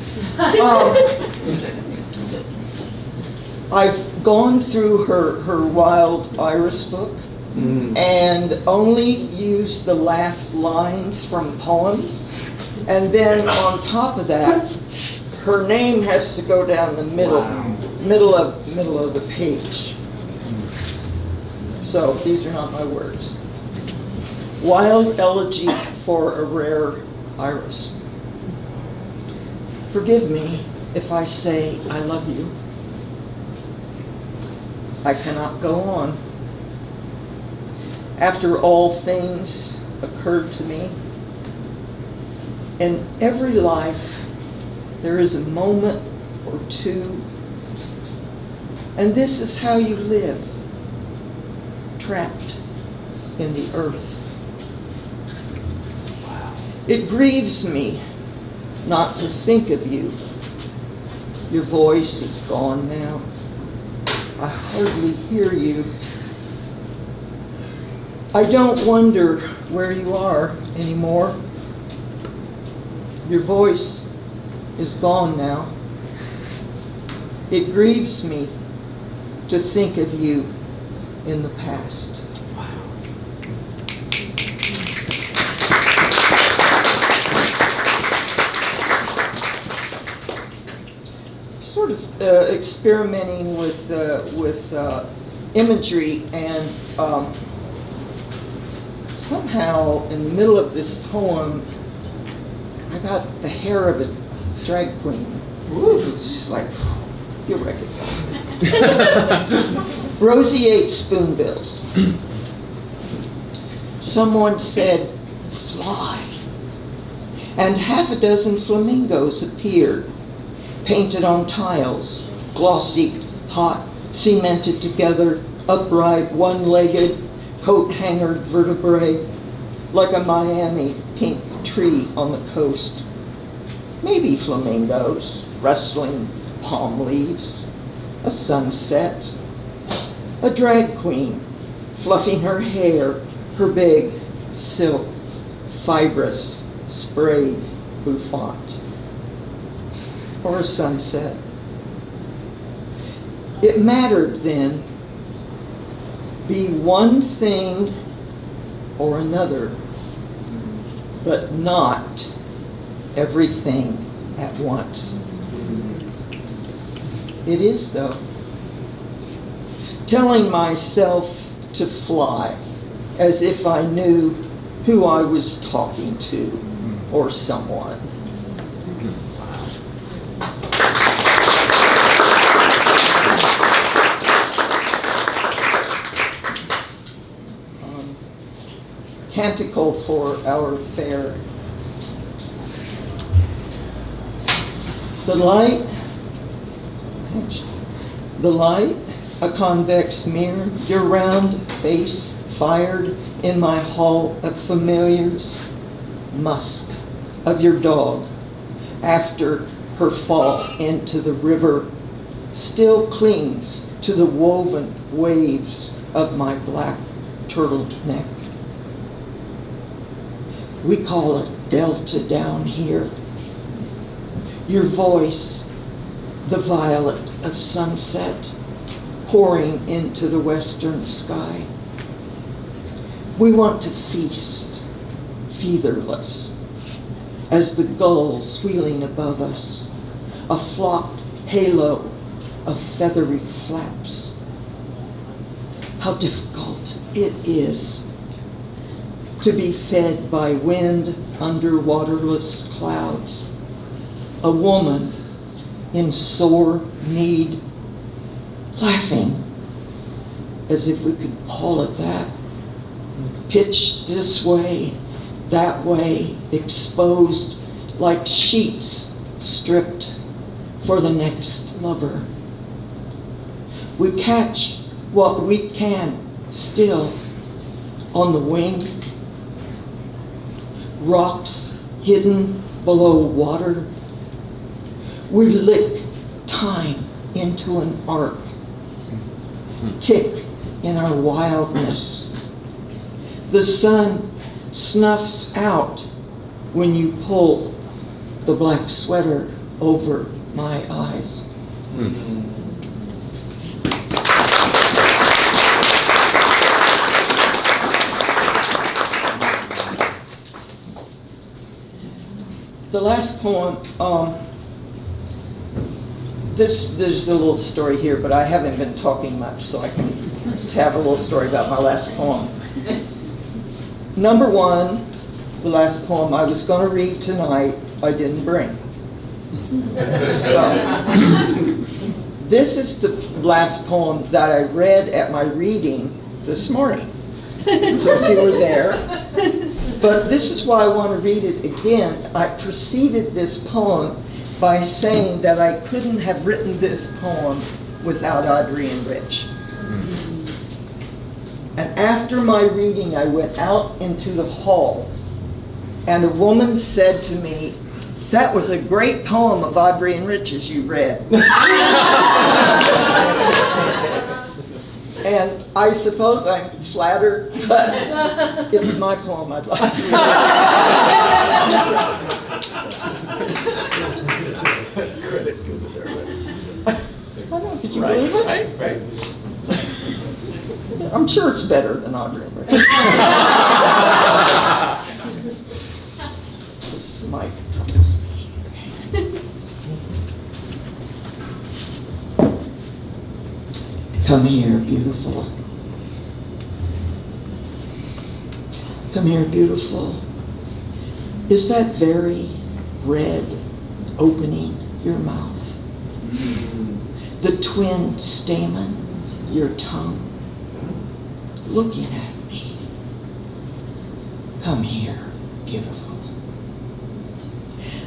I've gone through her Wild Iris book and only used the last lines from poems. And then on top of that, her name has to go down the middle of the page. So these are not my words. Wild Elegy for a Rare Iris. Forgive me if I say I love you. I cannot go on. After all things occurred to me, in every life there is a moment or two, and this is how you live, trapped in the earth. It grieves me not to think of you. Your voice is gone now. I hardly hear you. I don't wonder where you are anymore. Your voice is gone now. It grieves me to think of you in the past. Sort of experimenting with imagery, and somehow in the middle of this poem, I got the hair of a drag queen. It's just like, you'll recognize it. Roseate spoonbills. Someone said, "Fly," and half a dozen flamingos appeared, painted on tiles, glossy, hot, cemented together, upright, one-legged, coat-hangered vertebrae, like a Miami pink tree on the coast. Maybe flamingos, rustling palm leaves, a sunset, a drag queen, fluffing her hair, her big, silk, fibrous, sprayed bouffant. Or a sunset. It mattered then. Be one thing or another, but not everything at once. It is, though. Telling myself to fly as if I knew who I was talking to or someone. Canticle for our fair. The light, a convex mirror, your round face fired in my hall of familiars. Musk of your dog after her fall into the river still clings to the woven waves of my black turtleneck. We call it Delta down here. Your voice, the violet of sunset, pouring into the western sky. We want to feast, featherless, as the gulls wheeling above us, a flocked halo of feathery flaps. How difficult it is to be fed by wind under waterless clouds. A woman in sore need, laughing as if we could call it that. Pitched this way, that way, exposed like sheets stripped for the next lover. We catch what we can still on the wing. Rocks hidden below water. We lick time into an arc. Tick in our wildness. The sun snuffs out when you pull the black sweater over my eyes. The last poem, there's a little story here, but I haven't been talking much, so I can have a little story about my last poem. Number one, the last poem I was going to read tonight, I didn't bring. So, this is the last poem that I read at my reading this morning. So if you were there. But this is why I want to read it again. I preceded this poem by saying that I couldn't have written this poem without Audrey and Rich. And after my reading, I went out into the hall, and a woman said to me, "That was a great poem of Audrey and Rich's you read." And I suppose I'm flattered, but it's my poem I'd like to read. Credits go to their Could you believe it? Right. I'm sure it's better than Audrey and Rich. This mic troubles me. Come here, beautiful. Come here, beautiful. Is that very red opening your mouth? The twin stamen, your tongue, looking at me. Come here, beautiful.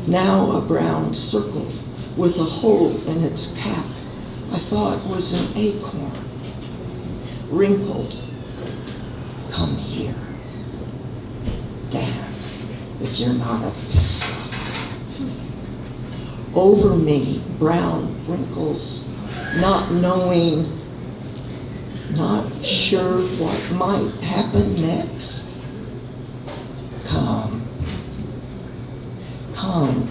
Now a brown circle with a hole in its cap I thought was an acorn, wrinkled. Come here. Damn, if you're not a pistol. Over me, brown wrinkles, not knowing, not sure what might happen next. Come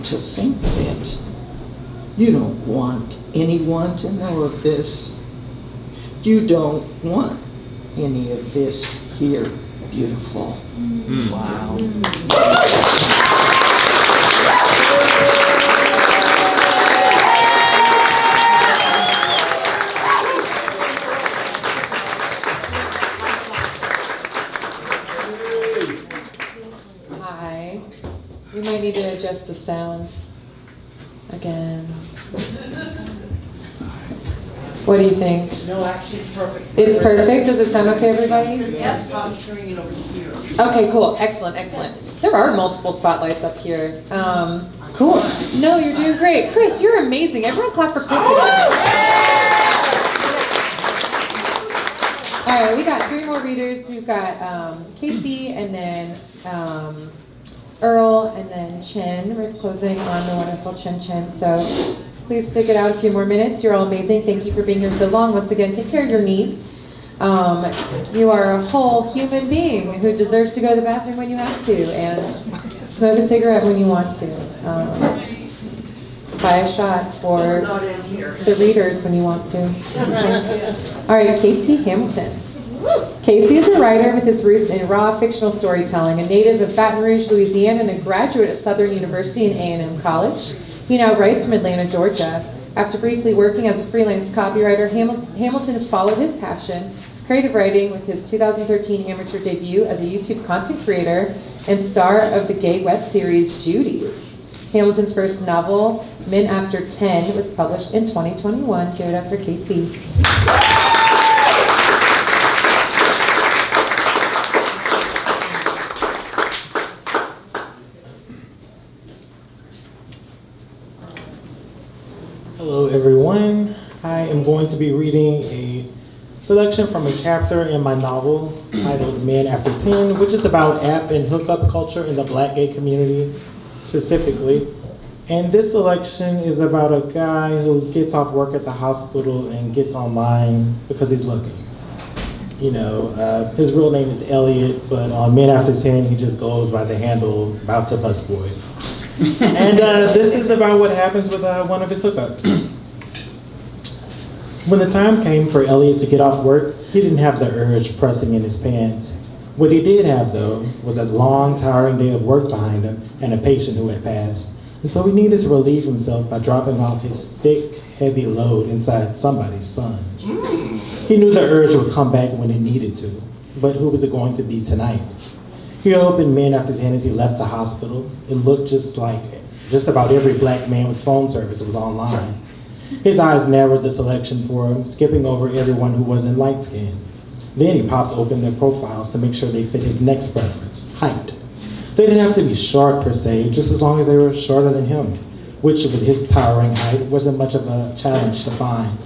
to think of it. You don't want anyone to know of this. You don't want any of this here beautiful. Wow. Hi. We might need to adjust the sound again. What do you think? No, actually, it's perfect. It's perfect? Does it sound okay, everybody? Yes, I'm screen over here. Okay, cool. Excellent, excellent. There are multiple spotlights up here. Cool. No, you're doing great. Chris, you're amazing. Everyone clap for Chris again. All right, we got 3 more readers. We've got Casey, and then Earl, and then Chin. We're closing on the wonderful Chin. So please stick it out a few more minutes. You're all amazing. Thank you for being here so long. Once again, take care of your needs. You are a whole human being who deserves to go to the bathroom when you have to, and smoke a cigarette when you want to. Buy a shot for the readers when you want to. All right, Casey Hamilton. Casey is a writer with his roots in raw fictional storytelling, a native of Baton Rouge, Louisiana, and a graduate of Southern University and A&M College. He now writes from Atlanta, Georgia. After briefly working as a freelance copywriter, Hamilton followed his passion, creative writing, with his 2013 amateur debut as a YouTube content creator and star of the gay web series Judy's. Hamilton's first novel, Men After 10, was published in 2021. Give it up for Casey. Hello everyone. I am going to be reading a selection from a chapter in my novel titled Men After 10, which is about app and hookup culture in the Black gay community specifically. And this selection is about a guy who gets off work at the hospital and gets online because he's looking. You know, his real name is Elliot, but on Men After 10, he just goes by the handle About to Bus Boy. And this is about what happens with one of his hookups. When the time came for Elliot to get off work, he didn't have the urge pressing in his pants. What he did have, though, was a long, tiring day of work behind him and a patient who had passed. And so he needed to relieve himself by dropping off his thick, heavy load inside somebody's son. He knew the urge would come back when it needed to, but who was it going to be tonight? He opened Men After 10 as he left the hospital. It looked just like just about every black man with phone service was online. His eyes narrowed the selection for him, skipping over everyone who wasn't light-skinned. Then he popped open their profiles to make sure they fit his next preference, height. They didn't have to be short per se, just as long as they were shorter than him, which with his towering height wasn't much of a challenge to find.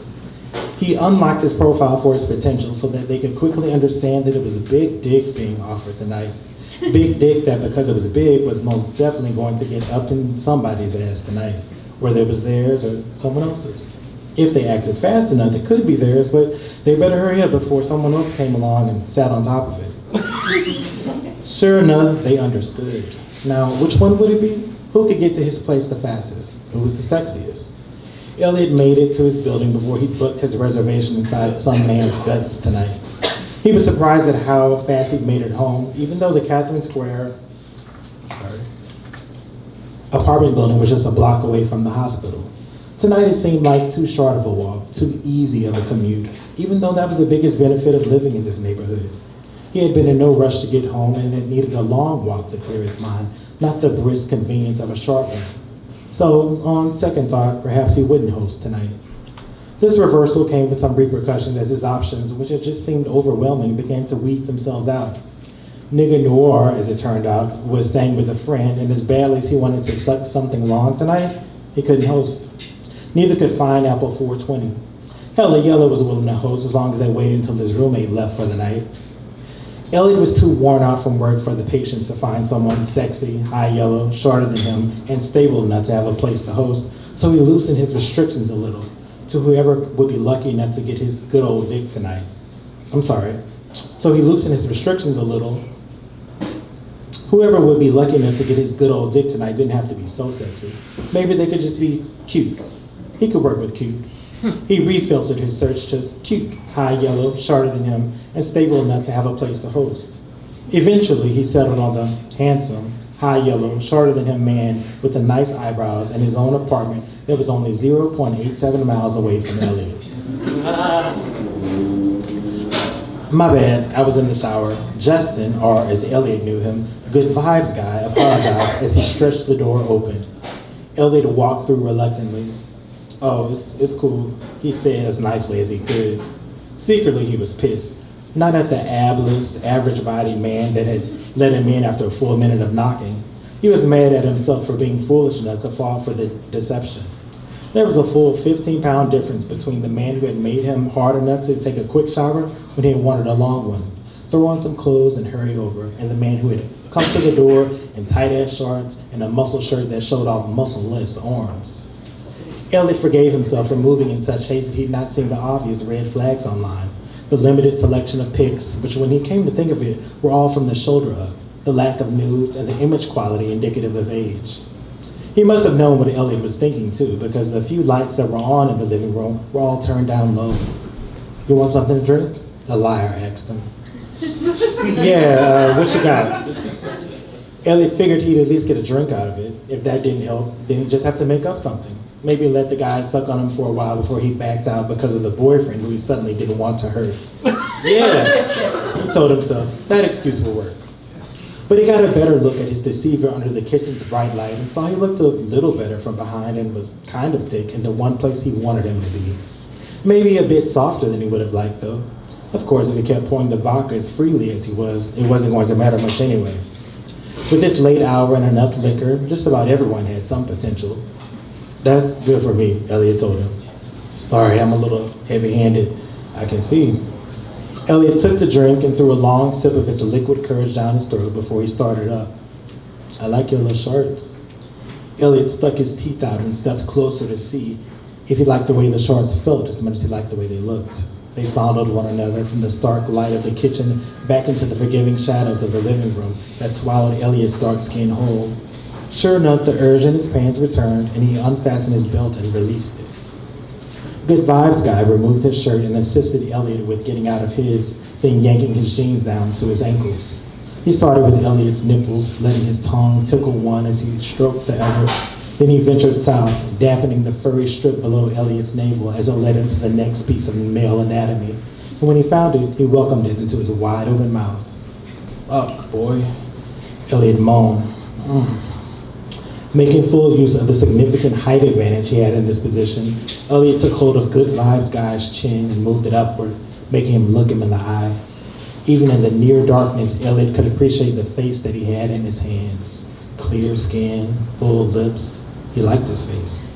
He unlocked his profile for its potential so that they could quickly understand that it was a big dick being offered tonight. Big dick that, because it was big, was most definitely going to get up in somebody's ass tonight, whether it was theirs or someone else's. If they acted fast enough, it could be theirs, but they better hurry up before someone else came along and sat on top of it. Sure enough, they understood. Now, which one would it be? Who could get to his place the fastest? Who was the sexiest? Elliot made it to his building before he booked his reservation inside some man's guts tonight. He was surprised at how fast he'd made it home, even though the Catherine Square apartment building was just a block away from the hospital. Tonight it seemed like too short of a walk, too easy of a commute, even though that was the biggest benefit of living in this neighborhood. He had been in no rush to get home and had needed a long walk to clear his mind, not the brisk convenience of a short one. So, on second thought, perhaps he wouldn't host tonight. This reversal came with some repercussions as his options, which had just seemed overwhelming, began to weed themselves out. Nigger Noir, as it turned out, was staying with a friend, and as badly as he wanted to suck something long tonight, he couldn't host. Neither could Fine Apple 420. Hella Yellow was willing to host as long as they waited until his roommate left for the night. Elliot was too worn out from work for the patience to find someone sexy, high yellow, shorter than him, and stable enough to have a place to host, so he loosened his restrictions a little to whoever would be lucky enough to get his good old dick tonight. So he loosened his restrictions a little. Whoever would be lucky enough to get his good old dick tonight didn't have to be so sexy. Maybe they could just be cute. He could work with cute. He refiltered his search to cute, high yellow, shorter than him, and stable enough to have a place to host. Eventually, he settled on the handsome, high yellow, shorter than him man with the nice eyebrows and his own apartment that was only 0.87 miles away from Elliot's. My bad, I was in the shower. Justin, or as Elliot knew him, good vibes guy, apologized as he stretched the door open. Elliot walked through reluctantly. Oh, it's cool, he said as nicely as he could. Secretly, he was pissed. Not at the abless, average-bodied man that had let him in after a full minute of knocking. He was mad at himself for being foolish enough to fall for the deception. There was a full 15-pound difference between the man who had made him hard enough to take a quick shower when he had wanted a long one, throw on some clothes and hurry over, and the man who had come to the door in tight-ass shorts and a muscle shirt that showed off muscle-less arms. Elliot forgave himself for moving in such haste that he'd not seen the obvious red flags online, the limited selection of pics, which when he came to think of it, were all from the shoulder up, the lack of nudes, and the image quality indicative of age. He must have known what Elliot was thinking too, because the few lights that were on in the living room were all turned down low. You want something to drink? The liar asked him. Yeah, what you got? Elliot figured he'd at least get a drink out of it. If that didn't help, then he'd just have to make up something. Maybe let the guy suck on him for a while before he backed out because of the boyfriend who he suddenly didn't want to hurt. Yeah, he told himself, that excuse will work. But he got a better look at his deceiver under the kitchen's bright light and saw he looked a little better from behind and was kind of thick in the one place he wanted him to be. Maybe a bit softer than he would have liked though. Of course, if he kept pouring the vodka as freely as he was, it wasn't going to matter much anyway. With this late hour and enough liquor, just about everyone had some potential. That's good for me, Elliot told him. Sorry, I'm a little heavy-handed. I can see. Elliot took the drink and threw a long sip of its liquid courage down his throat before he started up. I like your little shorts. Elliot stuck his teeth out and stepped closer to see if he liked the way the shorts felt as much as he liked the way they looked. They fondled one another from the stark light of the kitchen back into the forgiving shadows of the living room that swallowed Elliot's dark skin whole. Sure enough, the urge in his pants returned and he unfastened his belt and released it. Good Vibes guy removed his shirt and assisted Elliot with getting out of his, then yanking his jeans down to his ankles. He started with Elliot's nipples, letting his tongue tickle one as he stroked the other. Then he ventured south, dampening the furry strip below Elliot's navel as it led into the next piece of male anatomy. And when he found it, he welcomed it into his wide open mouth. Fuck, boy. Elliot moaned. Making full use of the significant height advantage he had in this position, Elliot took hold of Good Vibes guy's chin and moved it upward, making him look him in the eye. Even in the near darkness, Elliot could appreciate the face that he had in his hands. Clear skin, full lips. He liked his face.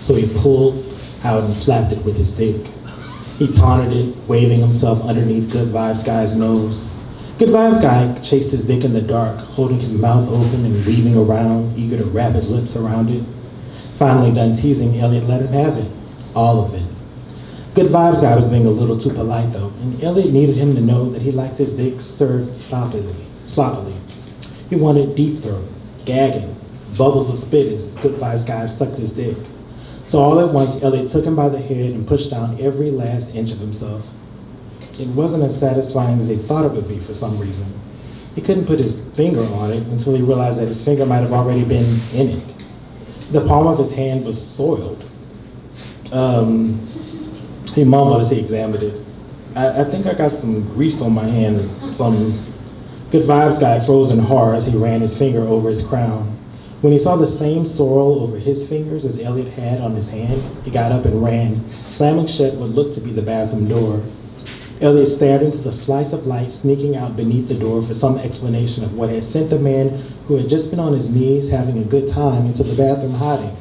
So he pulled out and slapped it with his dick. He taunted it, waving himself underneath Good Vibes guy's nose. Good Vibes guy chased his dick in the dark, holding his mouth open and weaving around, eager to wrap his lips around it. Finally done teasing, Elliot let him have it. All of it. Good Vibes guy was being a little too polite though, and Elliot needed him to know that he liked his dick served sloppily. He wanted deep throat, gagging, bubbles of spit as Good Vibes guy sucked his dick. So all at once, Elliot took him by the head and pushed down every last inch of himself. It wasn't as satisfying as he thought it would be for some reason. He couldn't put his finger on it until he realized that his finger might have already been in it. The palm of his hand was soiled. He mumbled as he examined it. I think I got some grease on my hand, some. Good Vibes guy froze in horror as he ran his finger over his crown. When he saw the same sorrel over his fingers as Elliot had on his hand, he got up and ran, slamming shut what looked to be the bathroom door. Elliot stared into the slice of light sneaking out beneath the door for some explanation of what had sent the man who had just been on his knees having a good time into the bathroom hiding.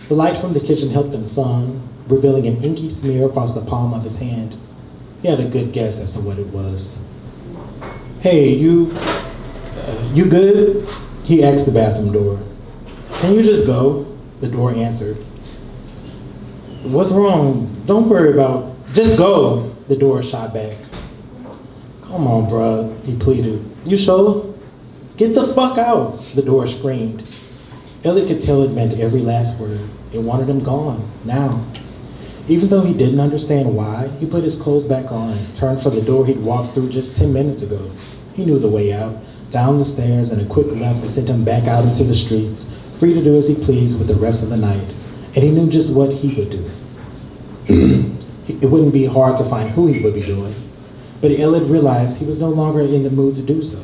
The light from the kitchen helped him some, revealing an inky smear across the palm of his hand. He had a good guess as to what it was. Hey, you good? He asked the bathroom door. Can you just go? The door answered. What's wrong? Don't worry about, just go. The door shot back. Come on, bruh, he pleaded. You sure? Get the fuck out, the door screamed. Elliot could tell it meant every last word. It wanted him gone, now. Even though he didn't understand why, he put his clothes back on, turned for the door he'd walked through just 10 minutes ago. He knew the way out, down the stairs, and a quick left that sent him back out into the streets, free to do as he pleased with the rest of the night. And he knew just what he would do. It wouldn't be hard to find who he would be doing. But Elliot realized he was no longer in the mood to do so.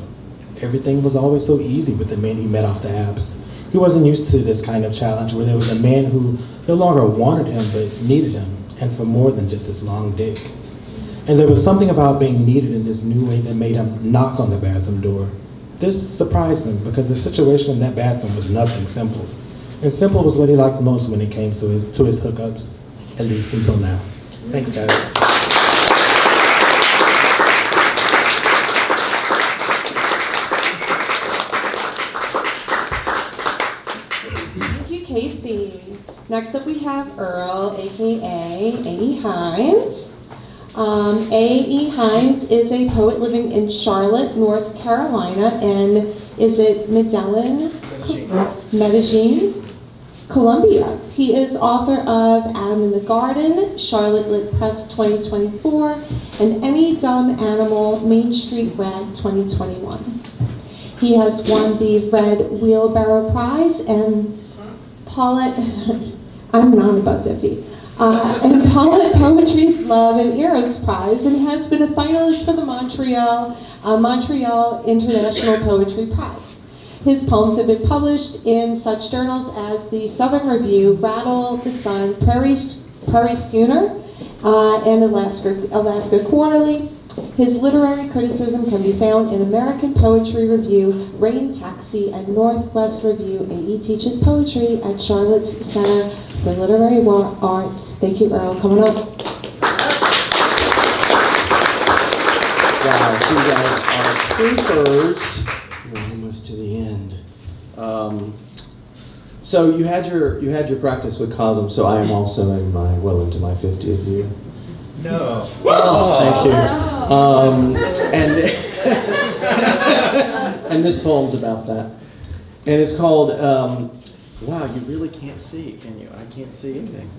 Everything was always so easy with the men he met off the apps. He wasn't used to this kind of challenge where there was a man who no longer wanted him but needed him, and for more than just his long dick. And there was something about being needed in this new way that made him knock on the bathroom door. This surprised him because the situation in that bathroom was nothing simple. And simple was what he liked most when it came to his hookups, at least until now. Thanks, guys. Thank you, Casey. Next up we have Earl, aka A.E. Hines. A.E. Hines is a poet living in Charlotte, North Carolina, and is it Medellin? Columbia. He is author of Adam in the Garden, Charlotte Lit Press 2024, and Any Dumb Animal, Main Street Rag 2021. He has won the Red Wheelbarrow Prize and I'm not above 50. And Paulette Poetry's Love and Eros Prize, and has been a finalist for the Montreal International Poetry Prize. His poems have been published in such journals as the Southern Review, Rattle, The Sun, Prairie Schooner, and Alaska Quarterly. His literary criticism can be found in American Poetry Review, Rain Taxi, and Northwest Review. A.E. teaches poetry at Charlotte's Center for Literary Arts. Thank you, Earl. Coming up. Wow, so you guys are troopers. We're almost to the end. So you had your practice with Cosm. So I am also well into my 50th year. No. Oh, thank you. And this poem's about that. And it's called, wow, you really can't see, can you? I can't see anything.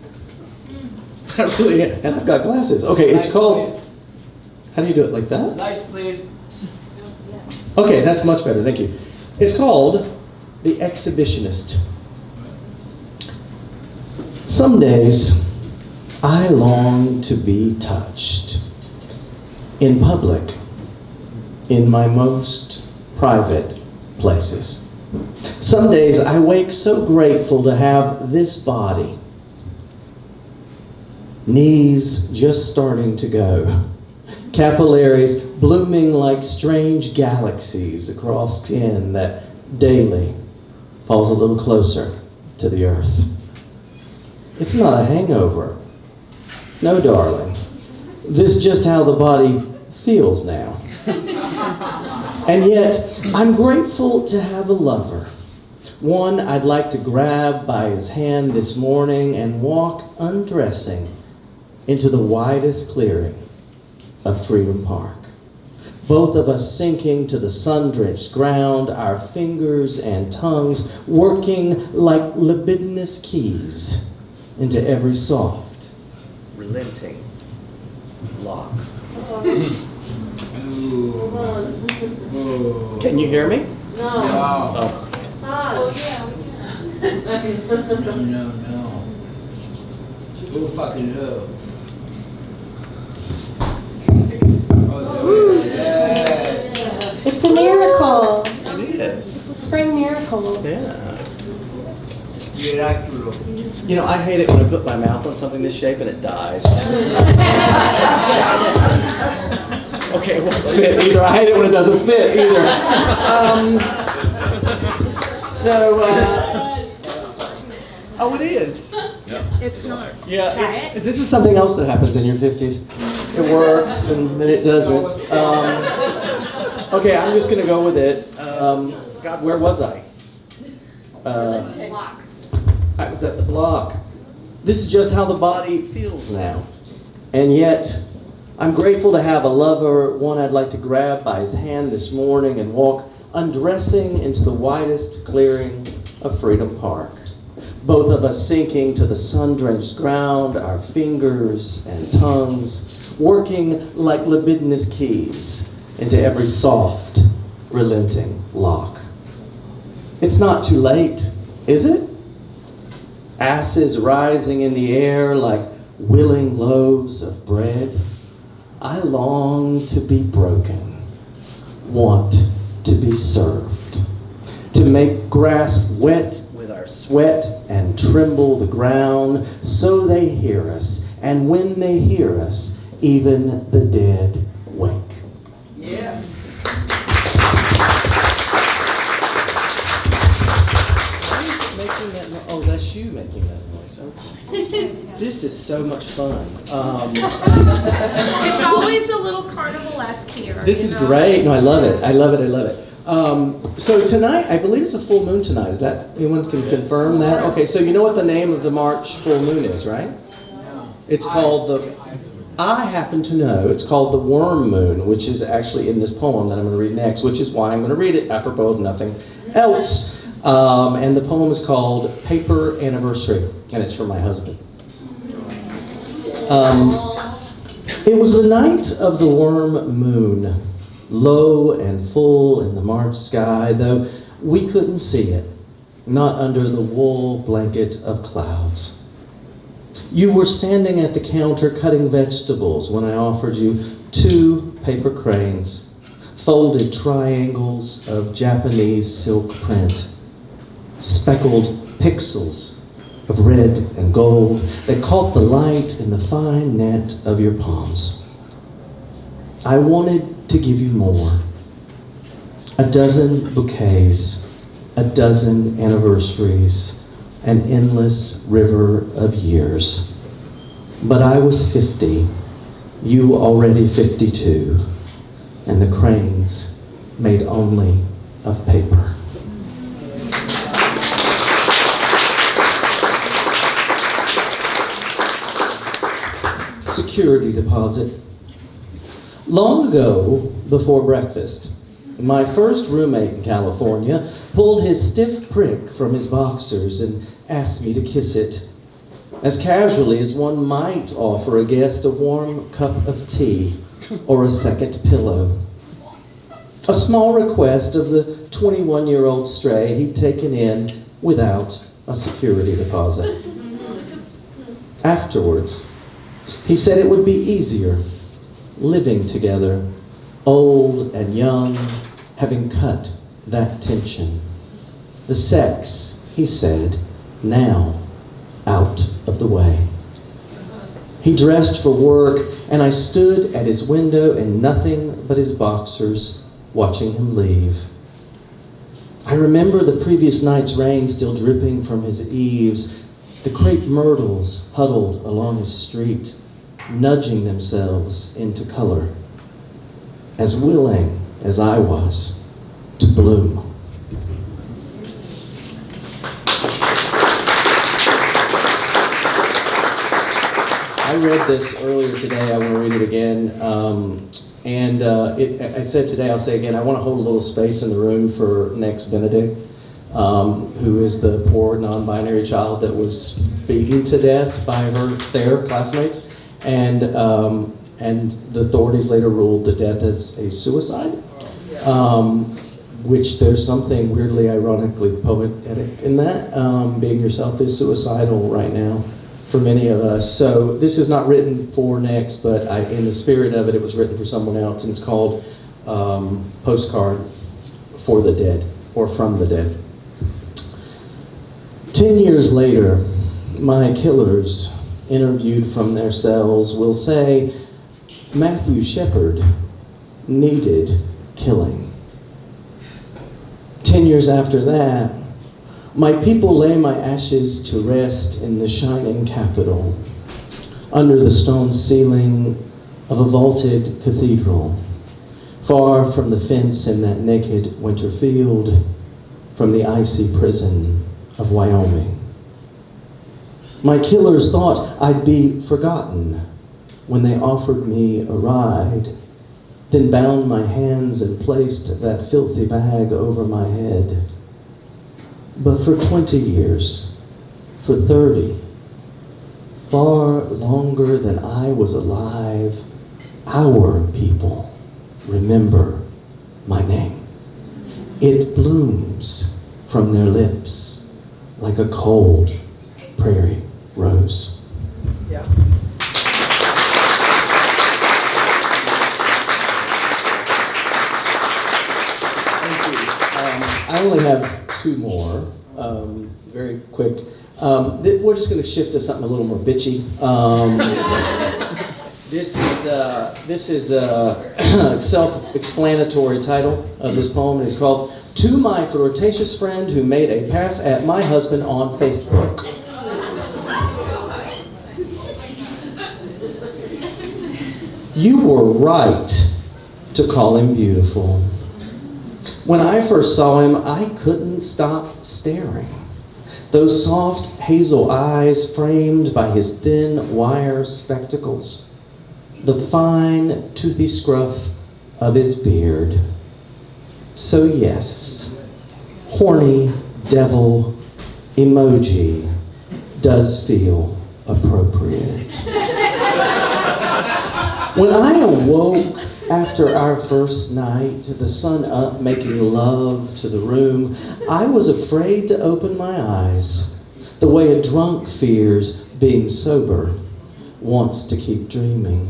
I really, and I've got glasses. Okay, it's called, how do you do it, like that? Lights, please. Okay, that's much better, thank you. It's called The Exhibitionist. Some days, I long to be touched. In public, in my most private places. Some days I wake so grateful to have this body. Knees just starting to go. Capillaries blooming like strange galaxies across skin that daily falls a little closer to the earth. It's not a hangover. No, darling. This is just how the body feels now. And yet, I'm grateful to have a lover. One I'd like to grab by his hand this morning and walk undressing into the widest clearing of Freedom Park. Both of us sinking to the sun-drenched ground, our fingers and tongues working like libidinous keys into every soft, relenting lock. Can you hear me? No. Oh. No. Who fucking who? It's a miracle. It is. It's a spring miracle. Yeah. You know, I hate it when I put my mouth on something this shape and it dies. Okay, it won't fit either. I hate it when it doesn't fit either. Oh, it is. It's not. Yeah, this is something else that happens in your 50s. It works and then it doesn't. Okay, I'm just gonna go with it. God, where was I? I was at the block. This is just how the body feels now. And yet, I'm grateful to have a lover, one I'd like to grab by his hand this morning and walk undressing into the widest clearing of Freedom Park. both of us sinking to the sun-drenched ground, our fingers and tongues working like libidinous keys into every soft, relenting lock. It's not too late, is it? Asses rising in the air like willing loaves of bread. I long to be broken, want to be served, to make grass wet with our sweat and tremble the ground so they hear us, and when they hear us, even the dead wake. Yeah. Making that oh, that's you making that noise. Okay. This is so much fun. It's always a little carnival-esque here. This is great. No, I love it. I love it. I love it. So tonight, I believe it's a full moon tonight. Is that, anyone can confirm that? Okay, so you know what the name of the March full moon is, right? It's called I happen to know, it's called the worm moon, which is actually in this poem that I'm going to read next, which is why I'm going to read it apropos of nothing else. And the poem is called Paper Anniversary, and it's from my husband. It was the night of the worm moon, low and full in the March sky, though we couldn't see it, not under the wool blanket of clouds. You were standing at the counter cutting vegetables when I offered you 2 paper cranes, folded triangles of Japanese silk print, speckled pixels of red and gold that caught the light in the fine net of your palms. I wanted to give you more. A dozen bouquets, a dozen anniversaries, an endless river of years. But I was 50, you already 52, and the cranes made only of paper. Security deposit. Long ago, before breakfast, my first roommate in California pulled his stiff prick from his boxers and asked me to kiss it, as casually as one might offer a guest a warm cup of tea or a second pillow. A small request of the 21-year-old stray he'd taken in without a security deposit. Afterwards, he said it would be easier living together, old and young, having cut that tension. The sex, he said, now out of the way. He dressed for work, and I stood at his window in nothing but his boxers, watching him leave. I remember the previous night's rain still dripping from his eaves, the crepe myrtles huddled along his street, nudging themselves into color, as willing as I was to bloom. I read this earlier today. I want to read it again. I said today, I'll say again, I want to hold a little space in the room for next Benedict, who is the poor non-binary child that was beaten to death by their classmates. And the authorities later ruled the death as a suicide, which there's something weirdly, ironically poetic in that. Being yourself is suicidal right now for many of us. So this is not written for next, but in the spirit of it, it was written for someone else, and it's called Postcard for the Dead, or From the Dead. 10 years later, my killers, interviewed from their cells, will say Matthew Shepard needed killing. 10 years after that, my people lay my ashes to rest in the shining Capitol, under the stone ceiling of a vaulted cathedral, far from the fence in that naked winter field, from the icy prison of Wyoming. My killers thought I'd be forgotten when they offered me a ride, then bound my hands and placed that filthy bag over my head. But for 20 years, for 30. Far longer than I was alive, our people remember my name. It blooms from their lips like a cold prairie rose. Yeah. I only have two more, very quick. We're just going to shift to something a little more bitchy. This is a self-explanatory title of this poem. It's called "To My Flirtatious Friend Who Made a Pass at My Husband on Facebook." You were right to call him beautiful. When I first saw him, I couldn't stop staring. Those soft hazel eyes framed by his thin wire spectacles. The fine, toothy scruff of his beard. So yes, horny devil emoji does feel appropriate. When I awoke after our first night, the sun up making love to the room, I was afraid to open my eyes, the way a drunk fears being sober, wants to keep dreaming.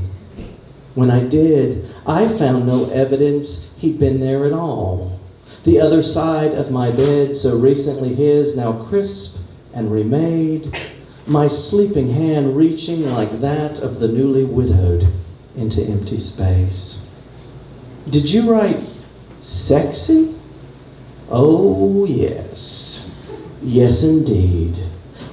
When I did, I found no evidence he'd been there at all. The other side of my bed, so recently his, now crisp and remade, my sleeping hand reaching like that of the newly widowed into empty space. Did you write sexy? Oh, yes. Yes, indeed.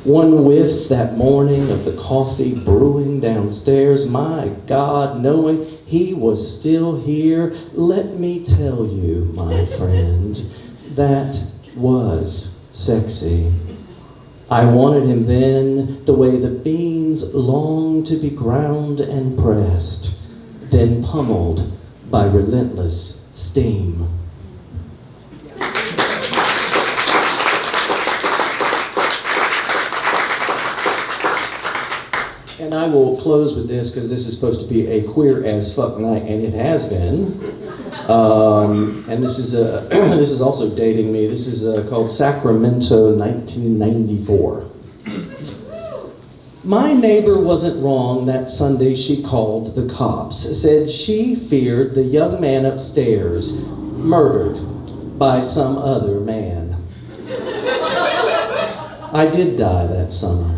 One whiff that morning of the coffee brewing downstairs, my God, knowing he was still here, let me tell you, my friend, that was sexy. I wanted him then the way the beans long to be ground and pressed, then pummeled by relentless steam. And I will close with this because this is supposed to be a queer as fuck night, and it has been. And this is also dating me. This is called Sacramento, 1994. My neighbor wasn't wrong that Sunday. She called the cops, said she feared the young man upstairs murdered by some other man. I did die that summer.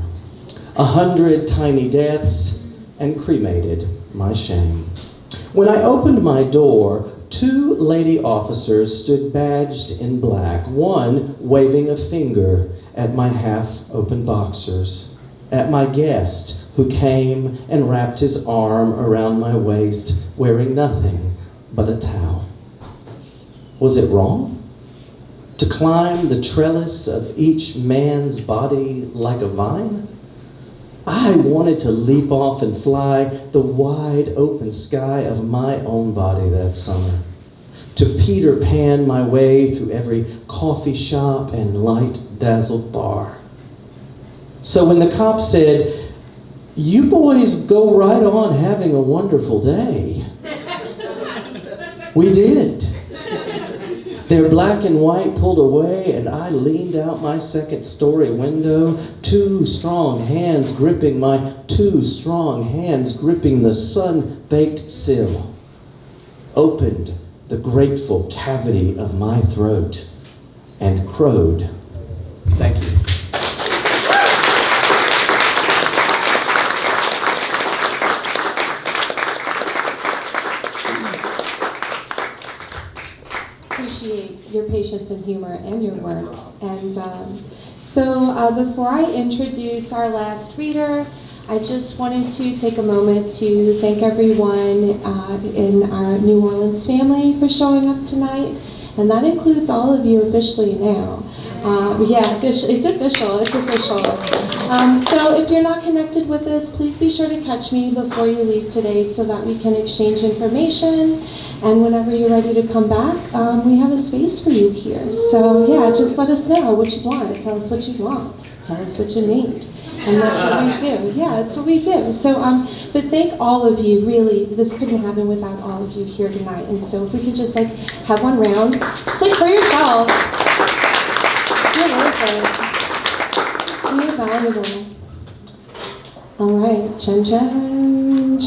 100 tiny deaths and cremated my shame. When I opened my door, 2 lady officers stood badged in black, one waving a finger at my half-open boxers, at my guest who came and wrapped his arm around my waist, wearing nothing but a towel. Was it wrong to climb the trellis of each man's body like a vine? I wanted to leap off and fly the wide open sky of my own body that summer, to Peter Pan my way through every coffee shop and light-dazzled bar. So when the cop said, "You boys go right on having a wonderful day," we did. Their black and white pulled away, and I leaned out my second-story window, 2 strong hands gripping my 2 strong hands gripping the sun-baked sill, opened the grateful cavity of my throat, and crowed. Thank you. Appreciate your patience and humor and your work. And so before I introduce our last reader, I just wanted to take a moment to thank everyone in our New Orleans family for showing up tonight. And that includes all of you officially now. Yeah, it's official. So if you're not connected with us, please be sure to catch me before you leave today so that we can exchange information. And whenever you're ready to come back, we have a space for you here. So yeah, just let us know what you want. Tell us what you want. Tell us what you need. And that's what we do. Yeah, that's what we do. So, but thank all of you, really. This couldn't happen without all of you here tonight. And so if we could just have one round, just for yourself. You're worth it. You're valuable. All right, Chen Chen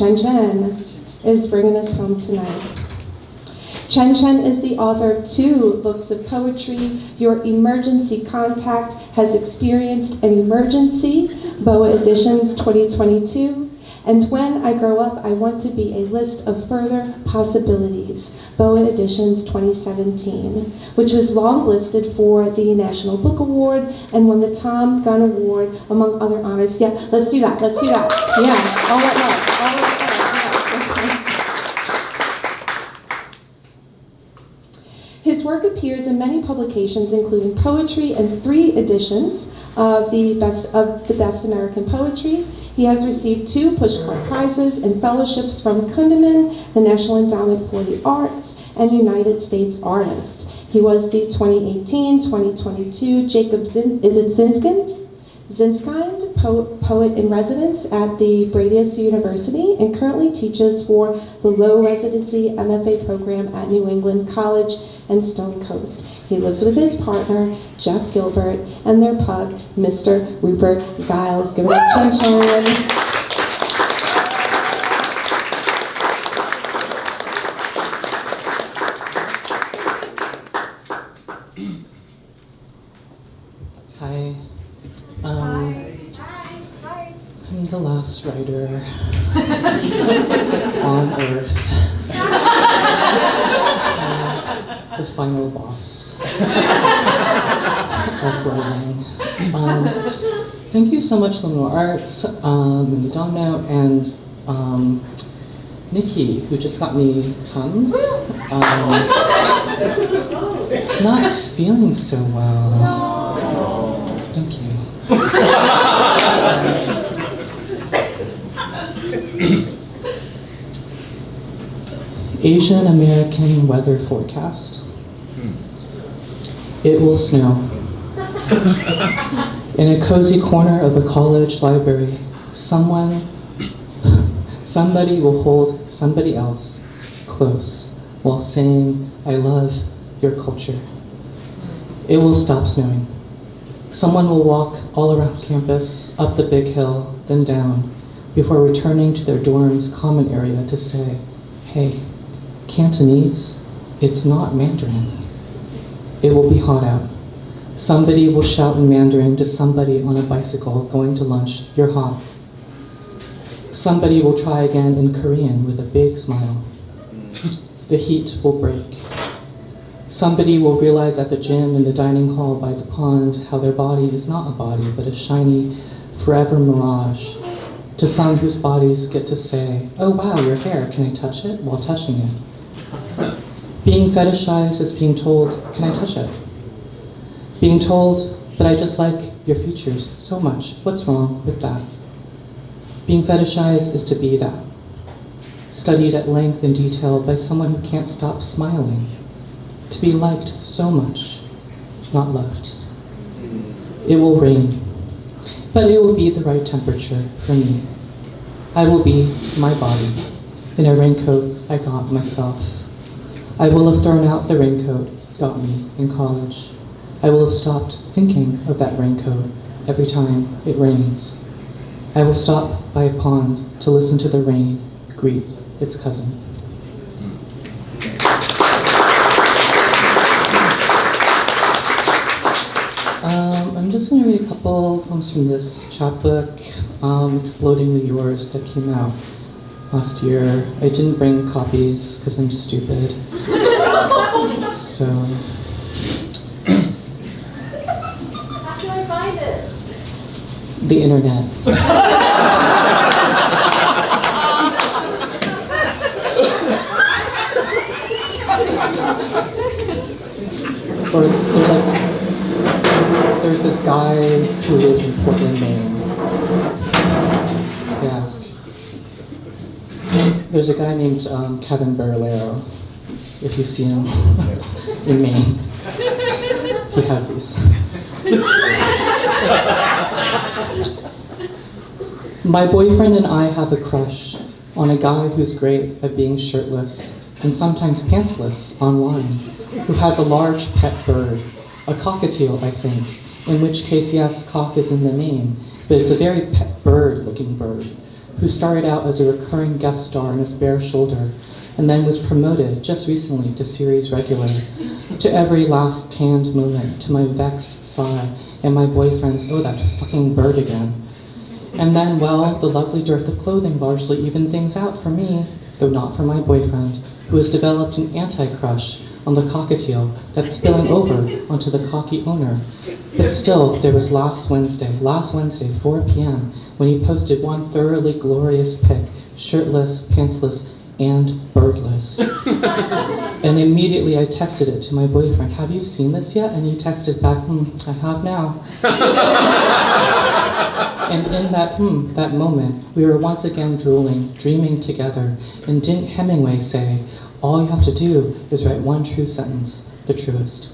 is bringing us home tonight. Chen Chen is the author of 2 books of poetry. Your Emergency Contact Has Experienced an Emergency, BOA Editions 2022. And When I Grow Up, I Want to Be a List of Further Possibilities, BOA Editions 2017, which was longlisted for the National Book Award and won the Tom Gunn Award, among other honors. Yeah, let's do that. Yeah, all at once. His work appears in many publications, including poetry and 3 editions of the Best American Poetry. He has received 2 Pushcart Prizes and fellowships from Kundiman, the National Endowment for the Arts, and United States Artist. He was the 2018-2022 Jacob Zinskind Poet in Residence at the Bradius University and currently teaches for the Low Residency MFA program at New England College and Stone Coast. He lives with his partner, Jeff Gilbert, and their pug, Mr. Rupert Giles. Give it up, Chen Chen. Hi. I'm the last writer on Earth. The final boss of writing. Thank you so much, Domino Arts, and the Domino, and Nikki, who just got me Tums. Not feeling so well. Thank you. Asian American weather forecast. It will snow. In a cozy corner of a college library, somebody will hold somebody else close while saying, "I love your culture." It will stop snowing. Someone will walk all around campus, up the big hill, then down, before returning to their dorm's common area to say, "Hey, Cantonese, it's not Mandarin." It will be hot out. Somebody will shout in Mandarin to somebody on a bicycle going to lunch, "You're hot." Somebody will try again in Korean with a big smile. The heat will break. Somebody will realize at the gym in the dining hall by the pond how their body is not a body but a shiny, forever mirage. To some whose bodies get to say, "Oh wow, your hair, can I touch it?" while touching it. Being fetishized is being told, "Can I touch it?" Being told, "But I just like your features so much. What's wrong with that?" Being fetishized is to be that. Studied at length and detail by someone who can't stop smiling. To be liked so much, not loved. It will rain, but it will be the right temperature for me. I will be my body in a raincoat I got myself. I will have thrown out the raincoat got me in college. I will have stopped thinking of that raincoat every time it rains. I will stop by a pond to listen to the rain greet its cousin. I'm just going to read a couple poems from this chapbook, Explodingly Yours, that came out last year. I didn't bring copies because I'm stupid. So. How can I find it? The internet. Or there's like there's this guy who lives in Portland, Maine. Yeah. There's a guy named Kevin Barolero, if you see him in Maine. He has these. My boyfriend and I have a crush on a guy who's great at being shirtless and sometimes pantsless online, who has a large pet bird, a cockatiel, I think, in which case, yes, cock is in the name, but it's a very pet bird-looking bird, who started out as a recurring guest star in his bare shoulder, and then was promoted just recently to series regular, to every last tanned moment, to my vexed sigh, and my boyfriend's, oh, that fucking bird again. And then, well, the lovely dearth of clothing largely evened things out for me, though not for my boyfriend, who has developed an anti-crush on the cockatiel that's spilling over onto the cocky owner. But still, there was last Wednesday, 4 p.m., when he posted one thoroughly glorious pic, shirtless, pantsless, and birdless. And immediately I texted it to my boyfriend, have you seen this yet? And he texted back, I have now. And in that moment, we were once again drooling, dreaming together. And didn't Hemingway say, all you have to do is write one true sentence, the truest.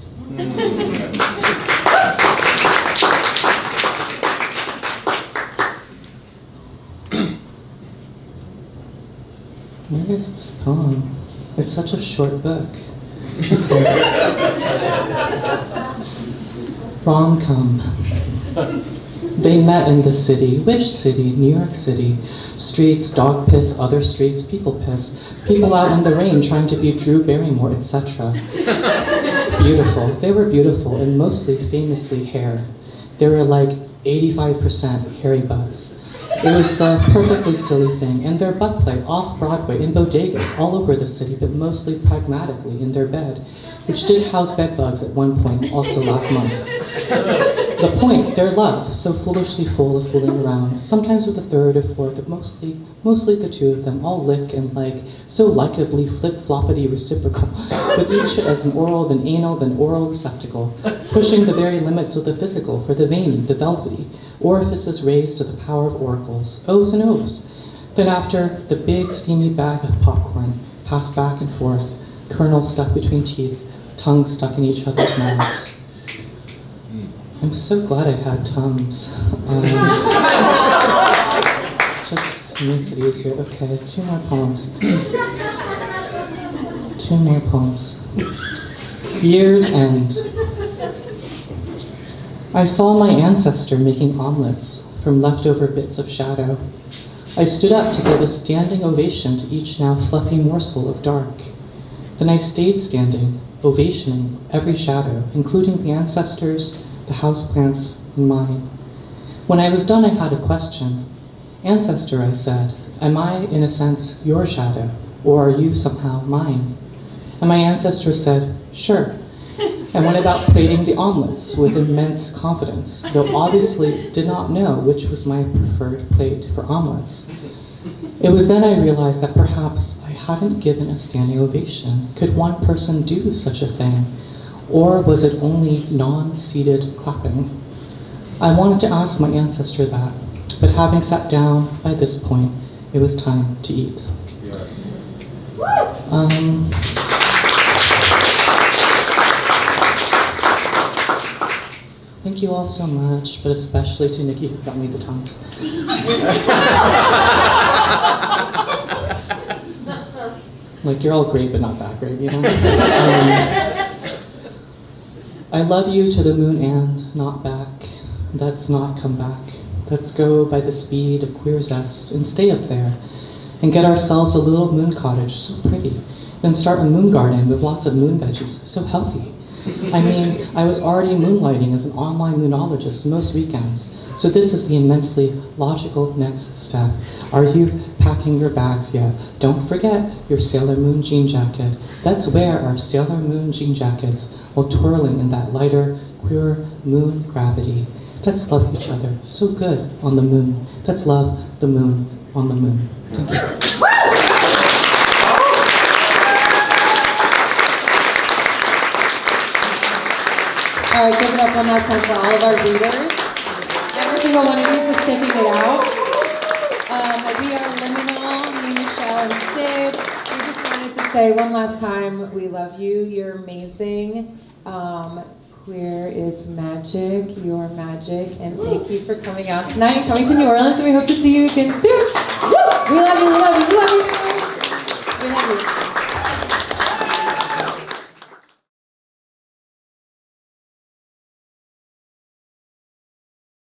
Where is this poem? It's such a short book. Rom-com. They met in the city. Which city? New York City. Streets, dog piss, other streets, people piss. People out in the rain trying to be Drew Barrymore, etc. Beautiful. They were beautiful and mostly famously hair. They were like 85% hairy butts. It was the perfectly silly thing, and their butt play off-Broadway in bodegas all over the city, but mostly pragmatically in their bed, which did house bed bugs at one point, also last month. The point, their love, so foolishly full of fooling around, sometimes with a third or fourth, but mostly the two of them, all lick and like, so likably flip-floppity reciprocal, with each as an oral, then anal, then oral receptacle, pushing the very limits of the physical for the veiny, the velvety, orifices raised to the power of oracles, O's and O's. Then after, the big steamy bag of popcorn, passed back and forth, kernels stuck between teeth, tongues stuck in each other's mouths. I'm so glad I had Tums. Just makes it easier. Okay, 2 more poems. 2 more poems. Year's End. I saw my ancestor making omelets from leftover bits of shadow. I stood up to give a standing ovation to each now fluffy morsel of dark. Then I stayed standing, ovationing every shadow, including the ancestors, the houseplants, and mine. When I was done, I had a question. Ancestor, I said, am I, in a sense, your shadow, or are you somehow mine? And my ancestor said, sure, and went about plating the omelets with immense confidence, though obviously did not know which was my preferred plate for omelets. It was then I realized that perhaps I hadn't given a standing ovation. Could one person do such a thing? Or was it only non-seated clapping? I wanted to ask my ancestor that, but having sat down by this point, it was time to eat. Thank you all so much, but especially to Nikki who got me the Tums. Like, you're all great, but not that great, you know? I love you to the moon and not back. Let's not come back. Let's go by the speed of queer zest and stay up there and get ourselves a little moon cottage, so pretty. Then start a moon garden with lots of moon veggies, so healthy. I mean, I was already moonlighting as an online moonologist most weekends, so this is the immensely logical next step. Are you packing your bags yet? Don't forget your Sailor Moon jean jacket. Let's wear our Sailor Moon jean jackets while twirling in that lighter, queer moon gravity. Let's love each other so good on the moon. Let's love the moon on the moon. Thank you. All right, give it up one last time for all of our readers. Every single one of you for sticking it out. We are Liminal, me, Michelle, and Sid. We just wanted to say one last time, we love you. You're amazing. Queer is magic. You're magic. And thank you for coming out tonight and coming to New Orleans. And we hope to see you again soon. Woo! We love you. We love you.